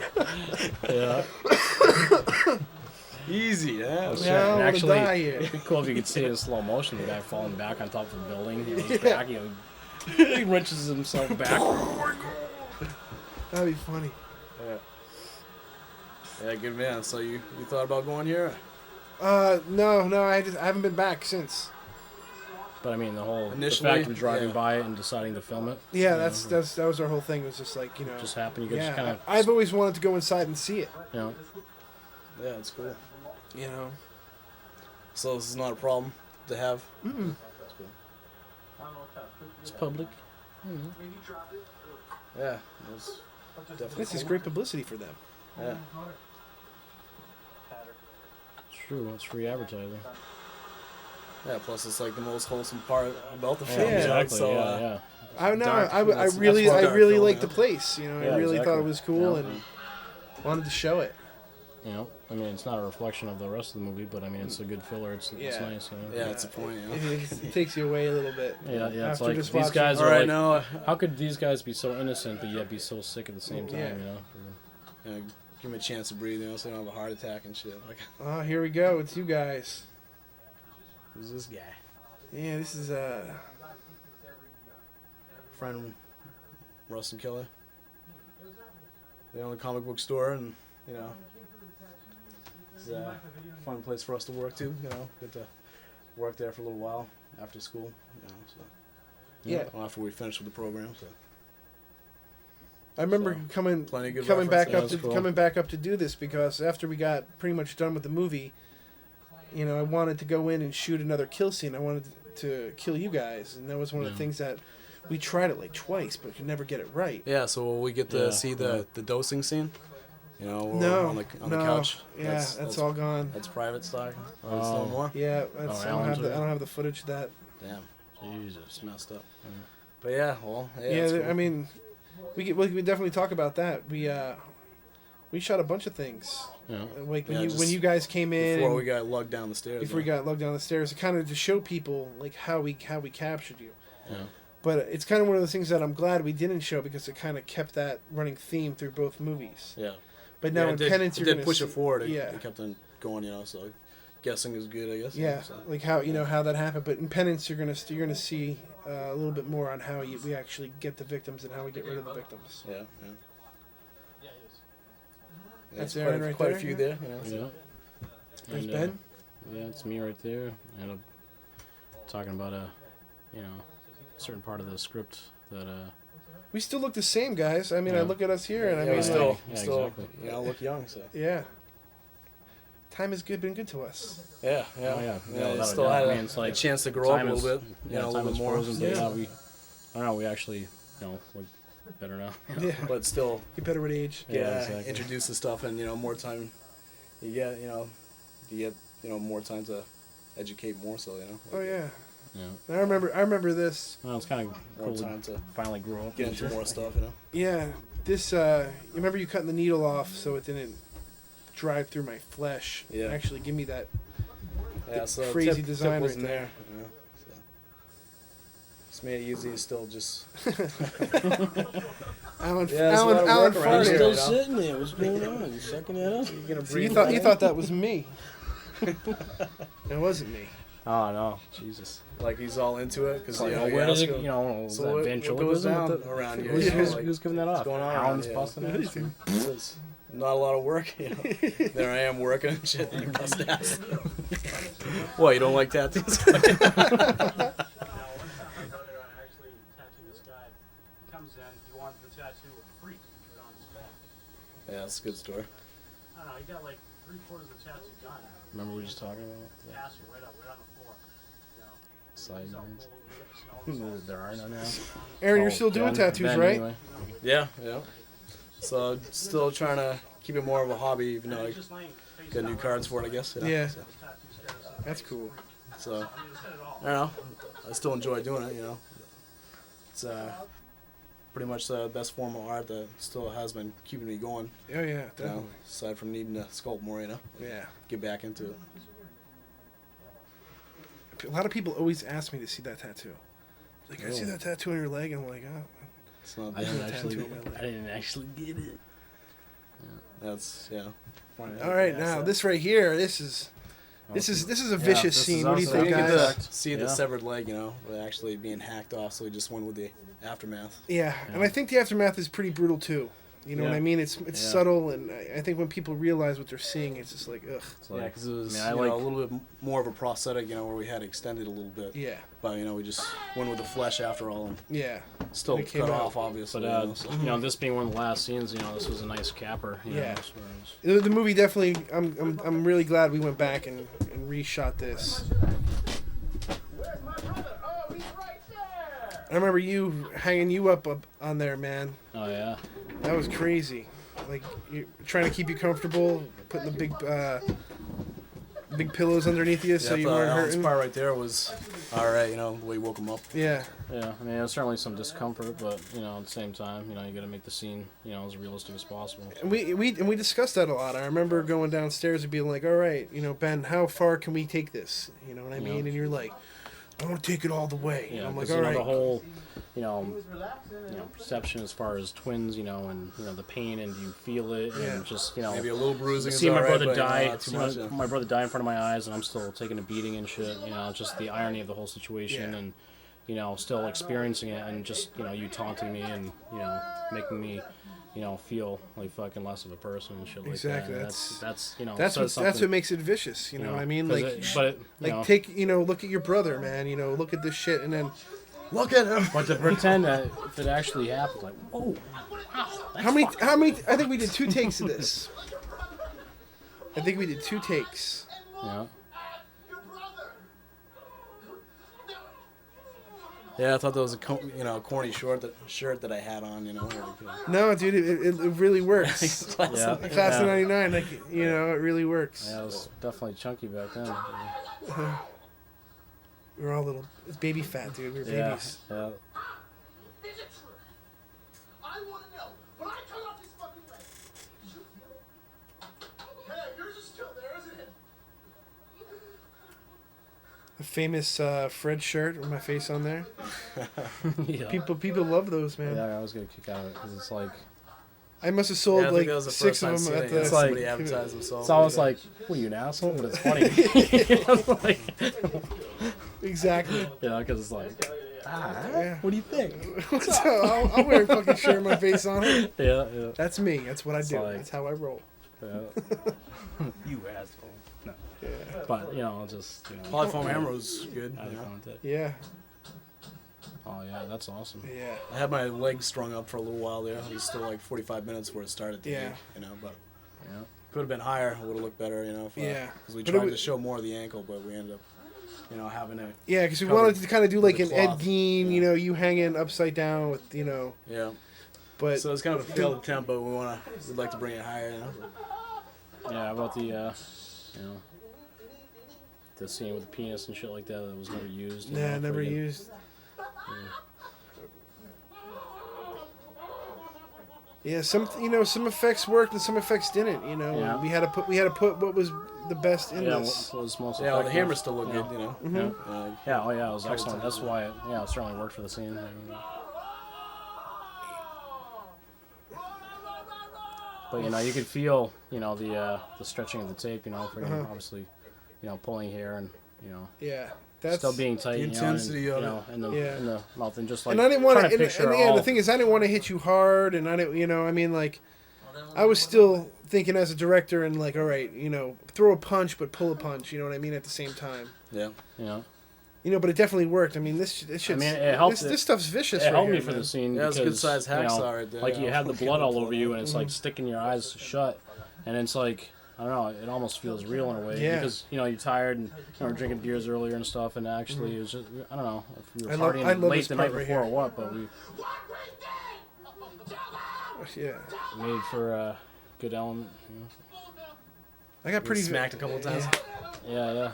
Yeah. Easy, yeah. Shit, Yeah, I wanna actually, die here. it'd be cool if you could see it in slow motion. The guy falling back on top of the building. You know, he's Yeah. back. He wrenches himself back. That'd be funny. Yeah. Yeah, good man. So you thought about going here? No, I haven't been back since. But I mean, the Initially, fact of driving yeah. by it and deciding to film it. Yeah, you know, that was our whole thing. It was just like, you know, just happened. You could yeah. just kind of, I've always wanted to go inside and see it. you know, Yeah, it's cool. You know. So this is not a problem to have. Mm-mm. That's cool. I don't know what that poop it's is. public. Maybe drop it. Yeah, it's definitely. This is great publicity for them. Yeah. Patter. It's true. It's free advertising. Yeah. Plus, it's like the most wholesome part about the Yeah, film. you know, exactly. So, yeah, yeah. I know. Dark. I That's really what dark film liked the is. place. You know, Yeah, I really exactly. thought it was cool Yeah. and wanted to show it. You know, I mean, it's not a reflection of the rest of the movie, but I mean, it's a good filler. It's Yeah. nice. You know? yeah, it's a point. You know? It takes you away a little bit. Yeah, yeah. It's After like just these watching- guys All are right, like, now, how could these guys be so innocent but yet be so sick at the same time? Yeah. You know. you know, give me a chance to breathe. You know, so I don't have a heart attack and shit. Like, Oh, here we go. It's you guys. who's this guy? Yeah, this is Friend Russ and Kelly. They own a comic book store, and you know, it's a fun place for us to work too. You know, get to work there for a little while after school. You know, so yeah. well, after we finish with the program. So I remember So, coming plenty of good coming back references. up to That's cool. coming back up to do this because after we got pretty much done with the movie, you know, I wanted to go in and shoot another kill scene. I wanted to kill you guys, and that was one of the things that we tried it like twice, but could never get it right. Yeah, so will we get to Yeah, see the dosing scene? You know, or No, on the no. couch. Yeah, that's all gone. That's private stock. Oh. There's no more. Yeah, that's, I Alan took it? don't have the footage of that. Damn, Jesus. it's messed up. But yeah, well, yeah. Yeah, it's cool. I mean, we could definitely talk about that. We shot a bunch of things. Yeah. Like Yeah, when just you guys came in, before we got lugged down the stairs. before we got lugged down the stairs, kind of to show people like how we captured you. Yeah. But it's kind of one of those things that I'm glad we didn't show because it kind of kept that running theme through both movies. Yeah. But now Yeah, in it did, Penance, it you're did gonna push see, it forward. It, yeah, it kept on going, you know. So guessing is good, I guess. yeah, So, like how how that happened. But in Penance, you're gonna see a little bit more on how we actually get the victims and how we get rid of the victims. yeah. Yeah. That's There's Aaron right quite there, a few yeah. there. You know, so. Yeah. There's And, Ben. Yeah, it's me right there. And I'm talking about a certain part of the script that We still look the same, guys. I mean, I Yeah. look at us here, and I Yeah, mean, we still, Yeah, still, exactly. you know, look young. So yeah. Time has been good to us. yeah, yeah, Oh, yeah. yeah. Yeah, it without a still doubt. had I mean, it's like a chance to grow up a time little is- bit. Yeah, You know, a time little is bit more. frozen, but Yeah. yeah, I don't know, we actually, look better now. Yeah, But still, get better with age. Yeah, yeah, exactly. introduce the stuff, and you know, more time. You get more time to educate more. So you know, Oh yeah. Yeah. And I remember this. Well, it's kind of more cool to time to finally grow up. get and into shit. more stuff. You know. Yeah, this. You remember you cutting the needle off so it didn't drive through my flesh. Yeah. Actually, give me that. Yeah, so crazy tip design wasn't right there. there. You know, so. Just made it easy. Still just Alan. Yeah, there's a lot of Alan work around farted. here. Still You know? sitting there. What's going on? You sucking it up? you're gonna So breathe. you thought that was me. It wasn't me. Oh no, Jesus! like he's all into it because Like, you know, where you does ask it? him, Was so that what goes ventriloquism? down What the- around here? Who's, you know, who's, like, who's giving that off? going on Alan's around here? busting ass. it's not a lot of work. You know, there I am working and shit. And you bust ass. What, you don't like tattoos? Now, one time I actually tattooed this guy. He comes in, he wanted the tattoo with freak right on his back. Yeah, that's a good story. I don't know, he got like 3/4 of the tattoo done. Remember we were just talking about Tassel right on the floor. You know, side he's all lines? cool, we got the smell. There are none now. Aaron, you're Oh, still doing Ben- tattoos, Ben right? anyway. Yeah, yeah. So still trying to keep it more of a hobby, even though I Just laying face got down new right cards on for it, I guess. You know? Yeah. So, tattoo status. That's cool. so I mean, it said it all. I don't know. I still enjoy doing it. You know, it's pretty much the best form of art that still has been keeping me going. Oh yeah, You know, definitely. aside from needing to sculpt more, you know, Yeah. get back into it. A lot of people always ask me to see that tattoo. Like, I see Really? that tattoo on your leg, and I'm like, oh. It's not I bad. didn't actually- I didn't actually get it. That's All right, now this right here, this is a vicious this is scene. What do you also- think, You get guys? to see the Yeah. severed leg, you know, with actually being hacked off. So we just went with the aftermath. Yeah, and I think the aftermath is pretty brutal too. You know what Yeah. I mean? It's Yeah. subtle, and I think when people realize what they're seeing, it's just like, ugh. It's Yeah, like, because it was I you like- know, a little bit more of a prosthetic, you know, where we had extended a little bit. Yeah, But you know, we just went with the flesh after all, and yeah, still It came cut out. off, obviously. but you know, so. this being one of the last scenes, this was a nice capper. You Yeah. know, as far as- the movie definitely. I'm really glad we went back and reshot this. Where's my brother? Oh, he's right there! I remember you hanging you up on there, man. Oh yeah. That was crazy. Like you trying to keep you comfortable, putting the big pillows underneath you so Yeah, you I thought weren't Alan's hurting. part right there was all right. You know, the way he woke him up. Yeah, Yeah, I mean, there's certainly some discomfort, but at the same time, you got to make the scene, as realistic as possible. and we discussed that a lot. I remember going downstairs and being like, "All right, Ben, how far can we take this?" You know what I mean? And you're like, "I want to take it all the way." Yeah, I'm like, 'cause, "All right." the whole, perception as far as twins, and the pain, and do you feel it, Yeah. and just, Maybe a little bruising. see is my all right, brother but, you know, die, not too much. Yeah. my brother die in front of my eyes, and I'm still taking a beating and shit. Just the irony of the whole situation, Yeah. and still experiencing it, and just you taunting me and making me feel like fucking less of a person and shit like Exactly, that. And that's- that's That's what makes it vicious. You know what I mean? Like, take. look at your brother, man. Look at this shit, and then Look at him. But to pretend that if it actually happened, like, whoa, wow. how many? I think we did 2 takes of this. I think we did 2 takes. Yeah. Your brother! Yeah, I thought that was a corny shirt that I had on. No, dude, it really works. Yeah. Class of '99, like it really works. Yeah, it was definitely chunky back then. We were all little. It's baby fat, dude. We were Yeah. babies. Yeah. Is it true? I want to know. When I cut off his fucking leg, did you feel it? Hey, yours is still there, isn't it? The famous Fred shirt with my face on there. Yeah. People love those, man. Yeah, I was gonna kick out of it because it's like I must have Yeah, sold I think like that was the 6 first of time them seeing at it. the. It's like- Somebody advertised themselves. it's almost like, what are you, an asshole? But it's funny. Like, Exactly. yeah, because it's like, Yeah. what do you think? So I'll wear a fucking shirt with my face on it. Yeah, yeah. That's me. That's what I do. like- That's how I roll. Yeah. You asshole. No. Yeah. But just Polyfoam hammer was good. add content. Yeah. Oh yeah, that's awesome. Yeah. I had my legs strung up for a little while there. It was still like 45 minutes before it started to Yeah. ache, but Yeah. could have been higher. Would have looked better, Yeah. Because we But it tried was- to show more of the ankle, but we ended up, having it. Yeah, because we Covered wanted to kind of do like an with Ed cloth. Gein, Yeah. you hanging upside down with, Yeah. but So it's kind of a failed attempt, but we'd like to bring it higher, Yeah, about the the scene with the penis and shit like that that was never used. nah, never friggin- used. Yeah, some effects worked and some effects didn't. Yeah. We had to put what was the best in Yeah, this. what was most Yeah, well, the effective, hammer still looked yeah. good, Mhm. Yeah, oh yeah, it was Couple excellent. times, That's why it certainly worked for the scene. But you could feel the stretching of the tape. Uh-huh. Obviously, pulling hair and Yeah, that's still being tight. The intensity and, of in the Yeah. in the mouth and just like and I didn't want trying to. to picture And all. the thing is, I didn't want to hit you hard, and I didn't. I was still thinking as a director and like, all right, throw a punch but pull a punch. You know what I mean? At the same time. Yeah. But it definitely worked. I mean, this shit's, it helped. This stuff's vicious. It right helped here, me for man. the scene Yeah, it was a because good-sized hacksaw right there, like you have the blood all over you, and it's Mm-hmm. like sticking your eyes shut, and it's like I don't know, it almost feels real in a way Yeah. because you're tired and we're drinking beers earlier and stuff, and actually it was just I don't know if we were I love partying this late the night part right before or here. what, but we Yeah, made for a good element. I got pretty Smacked a couple of times. Yeah.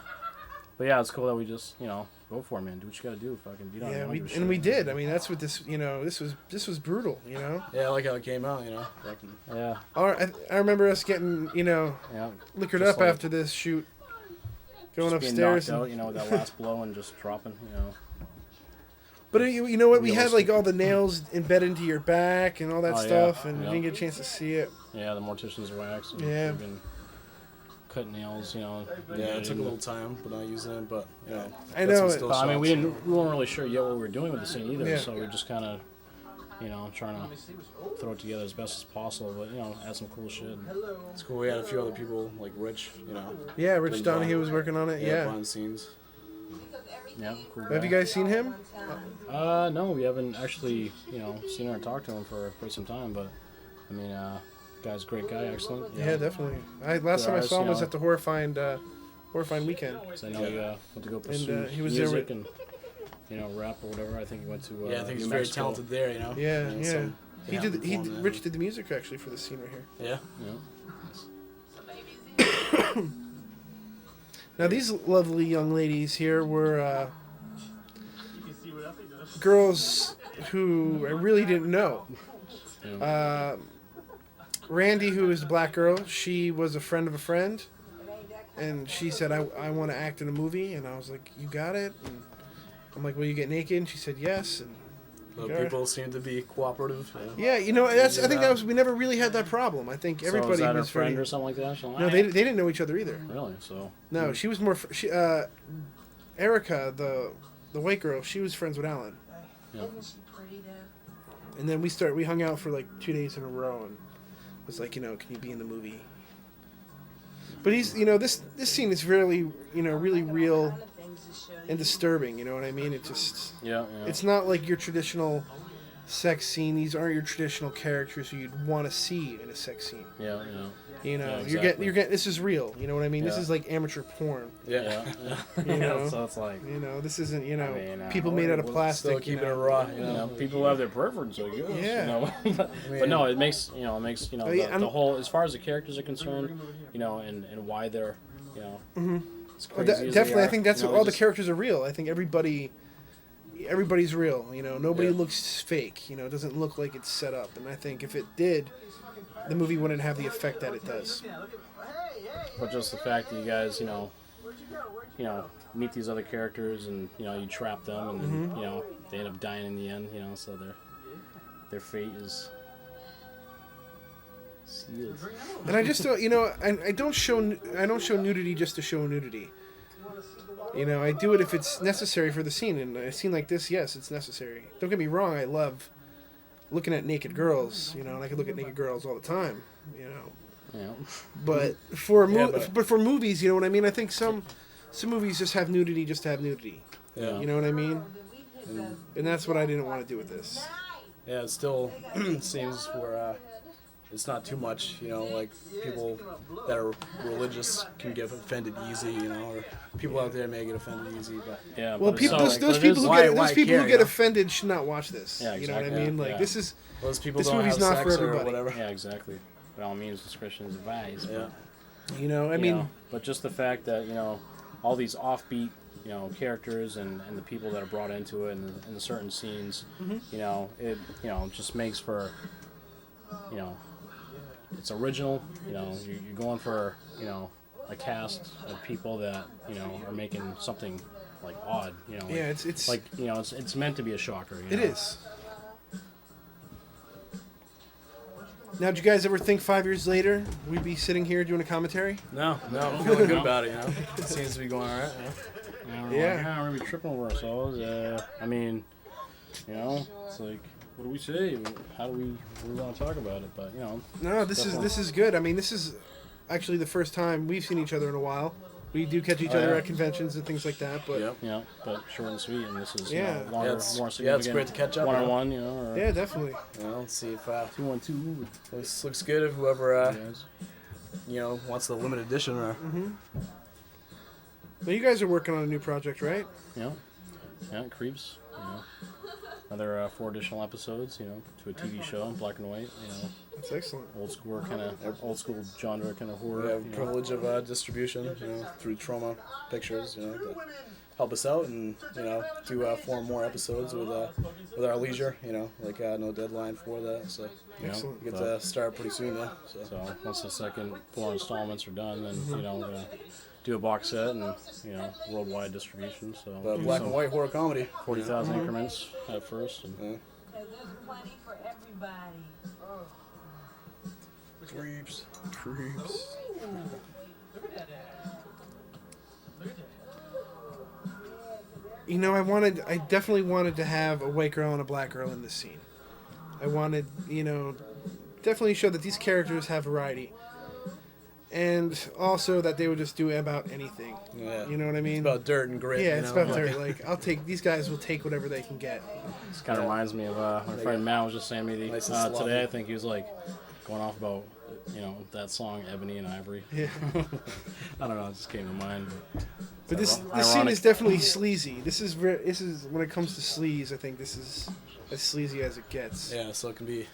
But yeah, it's cool that we just go for it, man. Do what you gotta do. Fucking beat on it. Yeah, I don't give a shit. and we did. I mean, that's what this. This was brutal. Yeah, I like how it came out, Yeah, I remember us getting yeah. liquored Just up like- after this shoot, going Just being upstairs. knocked out, with that last blow and just dropping. But you know what? We had like Realistic. all the nails embedded into your back and all that Oh, yeah. stuff, and Yeah. you didn't get a chance to see it. Yeah, the mortician's wax. And Yeah. we've been cutting nails, Yeah, it took a little time, but not using it, but, I got know some it. still But, I mean, shots. we weren't really sure yet what we were doing with the scene either, Yeah. so we are just kind of, trying to throw it together as best as possible, but add some cool shit. It's cool. We had a few other people, like Rich, Yeah, Rich Been Donahue behind- was working on it. Yeah. behind the scenes. Yeah, cool. Have you guy. guys seen him? No, we haven't actually, seen her and talked to him for quite some time, but I mean, guy's a great guy, excellent. Yeah, definitely. Last time I saw him was at the Horrifying Weekend. So I know he went to go pursue And, he was there music with- and rap or whatever. I think he went to Yeah, I think he's New very Mexico. talented there, Yeah, And yeah. some- He yeah, did. perform there. Rich did the music actually for the scene right here. Yeah. Yeah. Now these lovely young ladies here were You can see what else he does. girls who I really didn't know. Yeah. Randy, who is the black girl, she was a friend of a friend, and she said, I want to act in a movie, and I was like, you got it? And I'm like, will you get naked? And she said yes. And But Yeah. people seem to be cooperative. yeah, that's. I think that was. We never really had that problem. I think So everybody is that her was friend very. or something like that? She's like, No, they didn't know each other either. Really? So. No, she was more. Erica, the white girl, she was friends with Alan, Isn't she pretty though? and then we hung out for like 2 days in a row, and was like, can you be in the movie? But he's, this scene is really, really real Kind of things to show and you. disturbing. You know what I mean? It just. Yeah. It's not like your traditional sex scene. These aren't your traditional characters who you'd want to see in a sex scene. Yeah. You know, Yeah, you're exactly. getting this is real. You know what I mean? This Yeah. is like amateur porn. Yeah. You know? So it's like, You know, this isn't I mean, people made out of Still plastic. keeping you it know? raw. you know, people have their preference, I guess. Yeah. You know? But no, it makes Oh, yeah, the whole, as far as the characters are concerned, you know, and why they're, you know, as crazy as they Definitely, I are, think that's you know, all they the characters are real. I think everybody's real. You know, nobody Yeah. looks fake. You know, it doesn't look like it's set up. And I think if it did, the movie wouldn't have the effect that it does. But just the fact that you guys, you know, meet these other characters and, you know, you trap them and then, you know, they end up dying in the end, you know, so their fate is sealed. And I just don't, you know, I don't show nudity just to show nudity. You know, I do it if it's necessary for the scene. And a scene like this, yes, it's necessary. Don't get me wrong, I love looking at naked girls. You know, and I could look at naked girls all the time. You know. You know? But for Yeah, but for movies, you know what I mean. I think some movies just have nudity just to have nudity. Yeah. You know what I mean? And that's what I didn't want to do with this. Yeah, it still seems where it's not too much, you know, like people that are religious can get offended easy, you know, or people out there may get offended easy, but Yeah. Well, but people, it's those so, people who why- get why those people care, who you get know? offended should not watch this. Yeah, You know what I exactly. mean? Like Yeah. this is those people This don't movie's have not sex for or everybody. whatever. Yeah, exactly. By all means, discretion is advised. Yeah. you know I You mean know, but just the fact that, you know, all these offbeat, you know, characters and the people that are brought into it and the certain scenes, you know, it, you know, just makes for, you know, it's original. You know, you're going for, you know, a cast of people that, you know, are making something like odd. You know, like, yeah it's like, you know, it's meant to be a shocker. You it know? is. Now, did you guys ever think 5 years later we'd be sitting here doing a commentary? No, I'm feeling good about it, you know. It seems to be going alright, you know. Yeah, Yeah. we're gonna be tripping over ourselves. I mean, you know, it's like, what do we say? How do we want to talk about it? But you know, No, this is good. I mean, this is actually the first time we've seen each other in a while. We do catch each Oh, other yeah. at conventions and things like that, but Yep. you know, but short and sweet, and this is Yeah. you know, longer, Yeah, it's- more yeah, it's significant. great to catch up, one you on know. one, you know. Or yeah, definitely. You know, let's see if 2-on-2. this looks good if whoever Guys. you know, wants the limited edition or Now, you guys are working on a new project, right? You know, yeah, it creeps. You know, another 4 additional episodes. You know, to a TV show in black and white. You know, That's excellent. old school genre kind of we horror. have You know. privilege of distribution, you know, through Trauma Pictures, you know, to help us out and, you know, do 4 more episodes with our leisure, you know, like no deadline for that, so You know, Excellent. we get but- to start pretty soon though. So once the second 4 installments are done, then you know we're gonna do a box set and you know worldwide distribution. So But black and white horror comedy. 40,000 increments at first. And, There's plenty for everybody. Creeps. Creeps. You know, I definitely wanted to have a white girl and a black girl in this scene. I wanted, you know, definitely show that these characters have variety. And also that they would just do about anything. Yeah. You know what I mean? It's about dirt and grit. Yeah, you it's know? about dirt. Like, these guys will take whatever they can get. this kind of reminds me of my friend Matt was just saying to me Nice and sloppy. today. I think he was like going off about you know that song Ebony and Ivory. Yeah. I don't know, it just came to mind. But this ironic. scene is definitely sleazy. This is when it comes to sleaze, I think this is as sleazy as it gets. Yeah, so it can be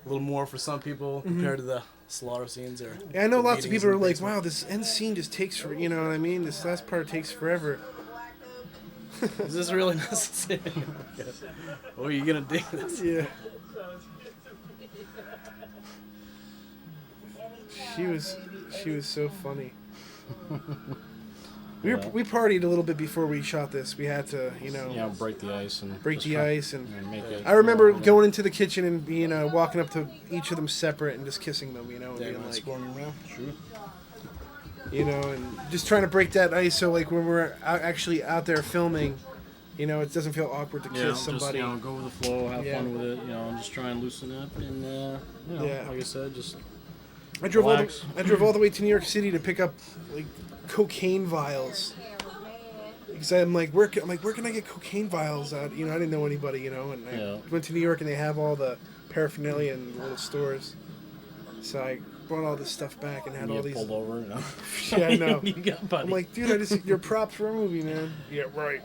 a little more for some people compared to the slaughter scenes or. Yeah, I know the lots of beatings people are in the like, basement. "Wow, this end scene just takes for you know what I mean. This last part takes forever." Is this really necessary? Oh, are you gonna dig this? Yeah. She was so funny. We partied a little bit before we shot this. We had to, you know, break the ice and break just the try- ice and. and make it. I remember going into the kitchen and being walking up to each of them separate and just kissing them, you know, and Yeah, being man, like, squirming around. you know, and just trying to break that ice so like when we're actually out there filming, you know, it doesn't feel awkward to Yeah, kiss somebody. just go with the flow, have Yeah. fun with it, you know, and just try and loosen up. And you know, Yeah. like I said, just I drove relax. I drove all the way to New York City to pick up like cocaine vials. Because I'm like, where can I get cocaine vials out? You know, I didn't know anybody, you know, and I Yeah. went to New York and they have all the paraphernalia in the little stores. So I brought all this stuff back and had You all get these. pulled over. You know? Yeah, I know. You got buddy. I'm like, dude, I just your props for a movie, man. Yeah, right.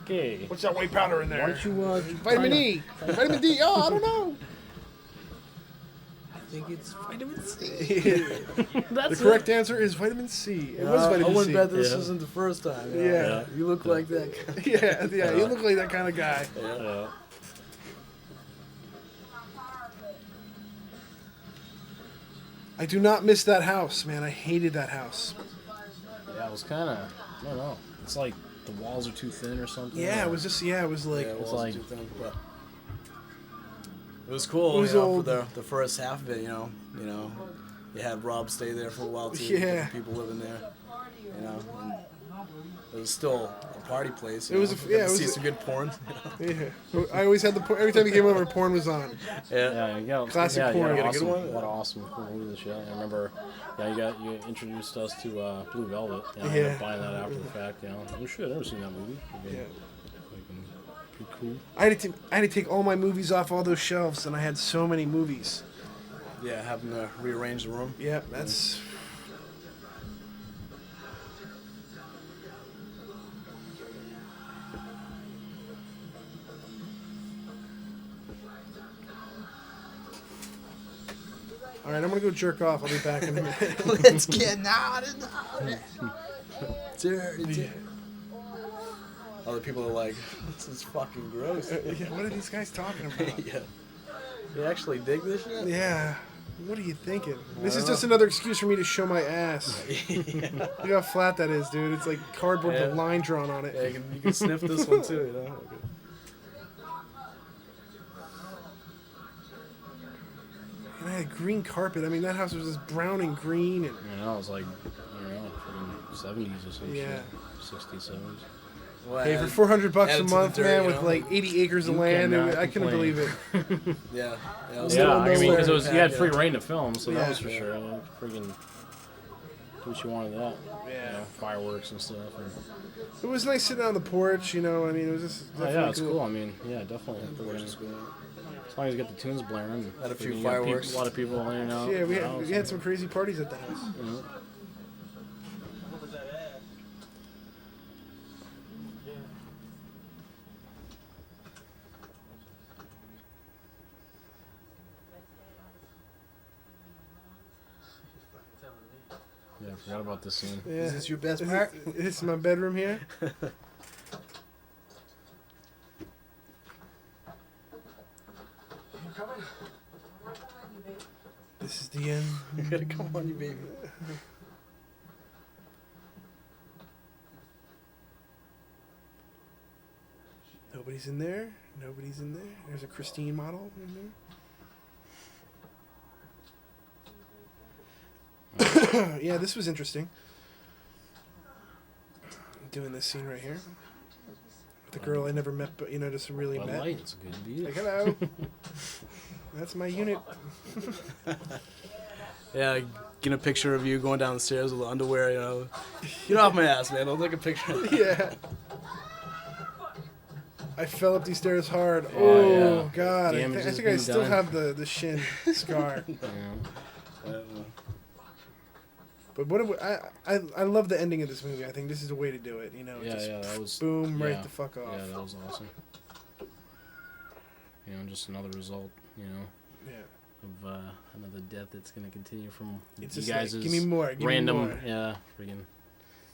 okay. What's that white powder in there? Why don't you Vitamin try E. Vitamin D. Oh, I don't know. I think it's vitamin C. The That's correct answer is vitamin C. It was vitamin I wouldn't C. bet this Yeah. isn't the first time. Yeah. You look like that guy. Yeah, you look like that kind of guy. Yeah. I do not miss that house, man. I hated that house. Yeah, it was kind of, I don't know. It's like the walls are too thin or something. Yeah, or- it was just, it was like, Yeah, it It's wasn't like- too thin, but it was cool. It was you know, old. for the first half of it. You know, you had Rob stay there for a while too. Yeah. People living there. You know, and it was still a party place. It was know. a- Got yeah, to it was see a- some good porn. yeah. I always had every time he came over, porn was on. Yeah, you got Classic yeah, porn. You Get a got good awesome, one? what awesome cool movies and shit. I remember, you introduced us to Blue Velvet. I ended Yeah. up buying that after the fact. Oh shit, I've never seen that movie. Yeah. Pretty cool. I had to take all my movies off all those shelves, and I had so many movies. Yeah, having to rearrange the room. Yeah, that's. All right, I'm gonna go jerk off. I'll be back in a minute. Let's get out dirty. Other people are like, this is fucking gross. Yeah, what are these guys talking about? Yeah. You actually dig this shit? Yeah. What are you thinking? This is don't just another excuse for me to show my ass. Look how flat that is, dude. It's like cardboard with a Yeah. line drawn on it. Yeah, you can sniff this one too, you know? And I had green carpet. I mean, that house was just brown and green. And You know, it was like, I don't know, freaking 70s or some Yeah. shit. 60s, 70s. Well, hey, for $400 add a it to the month, dirt, man, you with know? like 80 acres of You land, cannot I couldn't complain. believe it. Yeah. Yeah, it was Yeah, little I mean, nowhere. because it was you had free Yeah. reign to film, so Yeah. that was for sure. Freaking do what you wanted that. Yeah. You know, fireworks and stuff. And, It was nice sitting on the porch, you know. I mean, it was just. oh, yeah, definitely it's cool. I mean, yeah, definitely. As long as you get the tunes blaring. Had a few freaking you got fireworks. A lot of people in and out. Yeah, we you know, had some crazy parties at the house. Mhm. What was that ad? Yeah. Telling me. Yeah, I forgot about this scene. Yeah. Is this your best This part? This is my bedroom here. You coming? This is the end. You gotta come on, you baby. Nobody's in there. Nobody's in there. There's a Christine model in there. Yeah, this was interesting. Doing this scene right here. With the girl I never met, but, you know, just really Bud met. Light, it's a good beat. Like, hello. That's my unit. Yeah, get a picture of you going down the stairs with the underwear, you know. Get off my ass, man. Don't take a picture. Yeah. I fell up these stairs hard. Oh, Oh, yeah. God. Damage I has think I been still done. have the shin scar. Yeah. But I love the ending of this movie. I think this is the way to do it. You know, Yeah, just yeah, that was boom, yeah, right the fuck off. Yeah, that was awesome. You know, just another result. You know, Yeah. of another death that's gonna continue from It's you just like, guys' give me more, give me random, more. yeah, freaking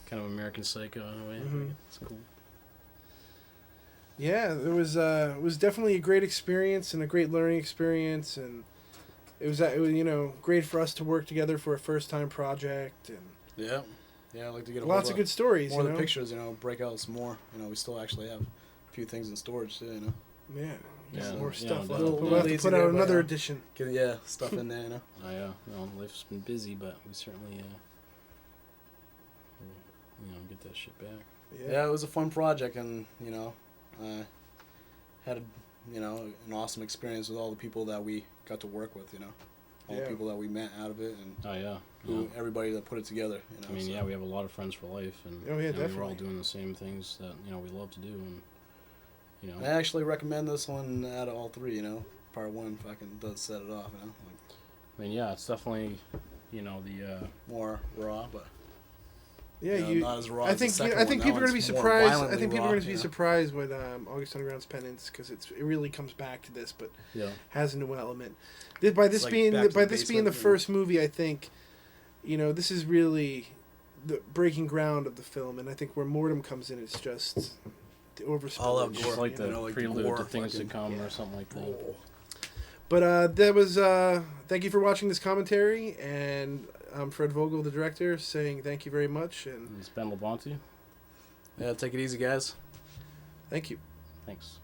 kind of American Psycho in a way. Mhm. It's cool. Yeah, it was definitely a great experience and a great learning experience, and it was you know, great for us to work together for a first time project, and Yeah. Yeah, I'd like to get a lots of good stories. more you of know? the pictures, you know, break out some more. You know, we still actually have a few things in storage too, you know. Yeah, Yeah, more yeah, stuff. no We'll have doubt. to Little we'll have to lazy put there, out but, another edition. Get, yeah, stuff in there, you know. Oh yeah, you know, life's been busy, but we certainly, you know, get that shit back. Yeah, it was a fun project, and you know, had you know, an awesome experience with all the people that we got to work with. You know, all Yeah. the people that we met out of it, and Oh yeah. everybody that put it together. You know, I mean, so. yeah, we have a lot of friends for life, and Oh, yeah, you know, we're all definitely. doing the same things that we love to do, and you know. I actually recommend this one out of all three. You know, part one fucking does set it off. You know, like, I mean, yeah, it's definitely, you know, the more raw, but Yeah, you know, you. not as raw I as the think second I think one. people That are going to be one's more surprised. I violently think people are raw, going to be you know? surprised with August Underground's Penance because it really comes back to this, but yeah. has a new element. By this like being back to by the this being the basement, you know? first movie, I think, this is really the breaking ground of the film, and I think where Mortem comes in, it's just the overspill. All out Just gore, like the like the prelude gore, to things to fucking- come or something like that. But that was thank you for watching this commentary, and I'm Fred Vogel, the director, saying thank you very much, and It's Ben LaBonte. Yeah, take it easy, guys. thank you. Thanks.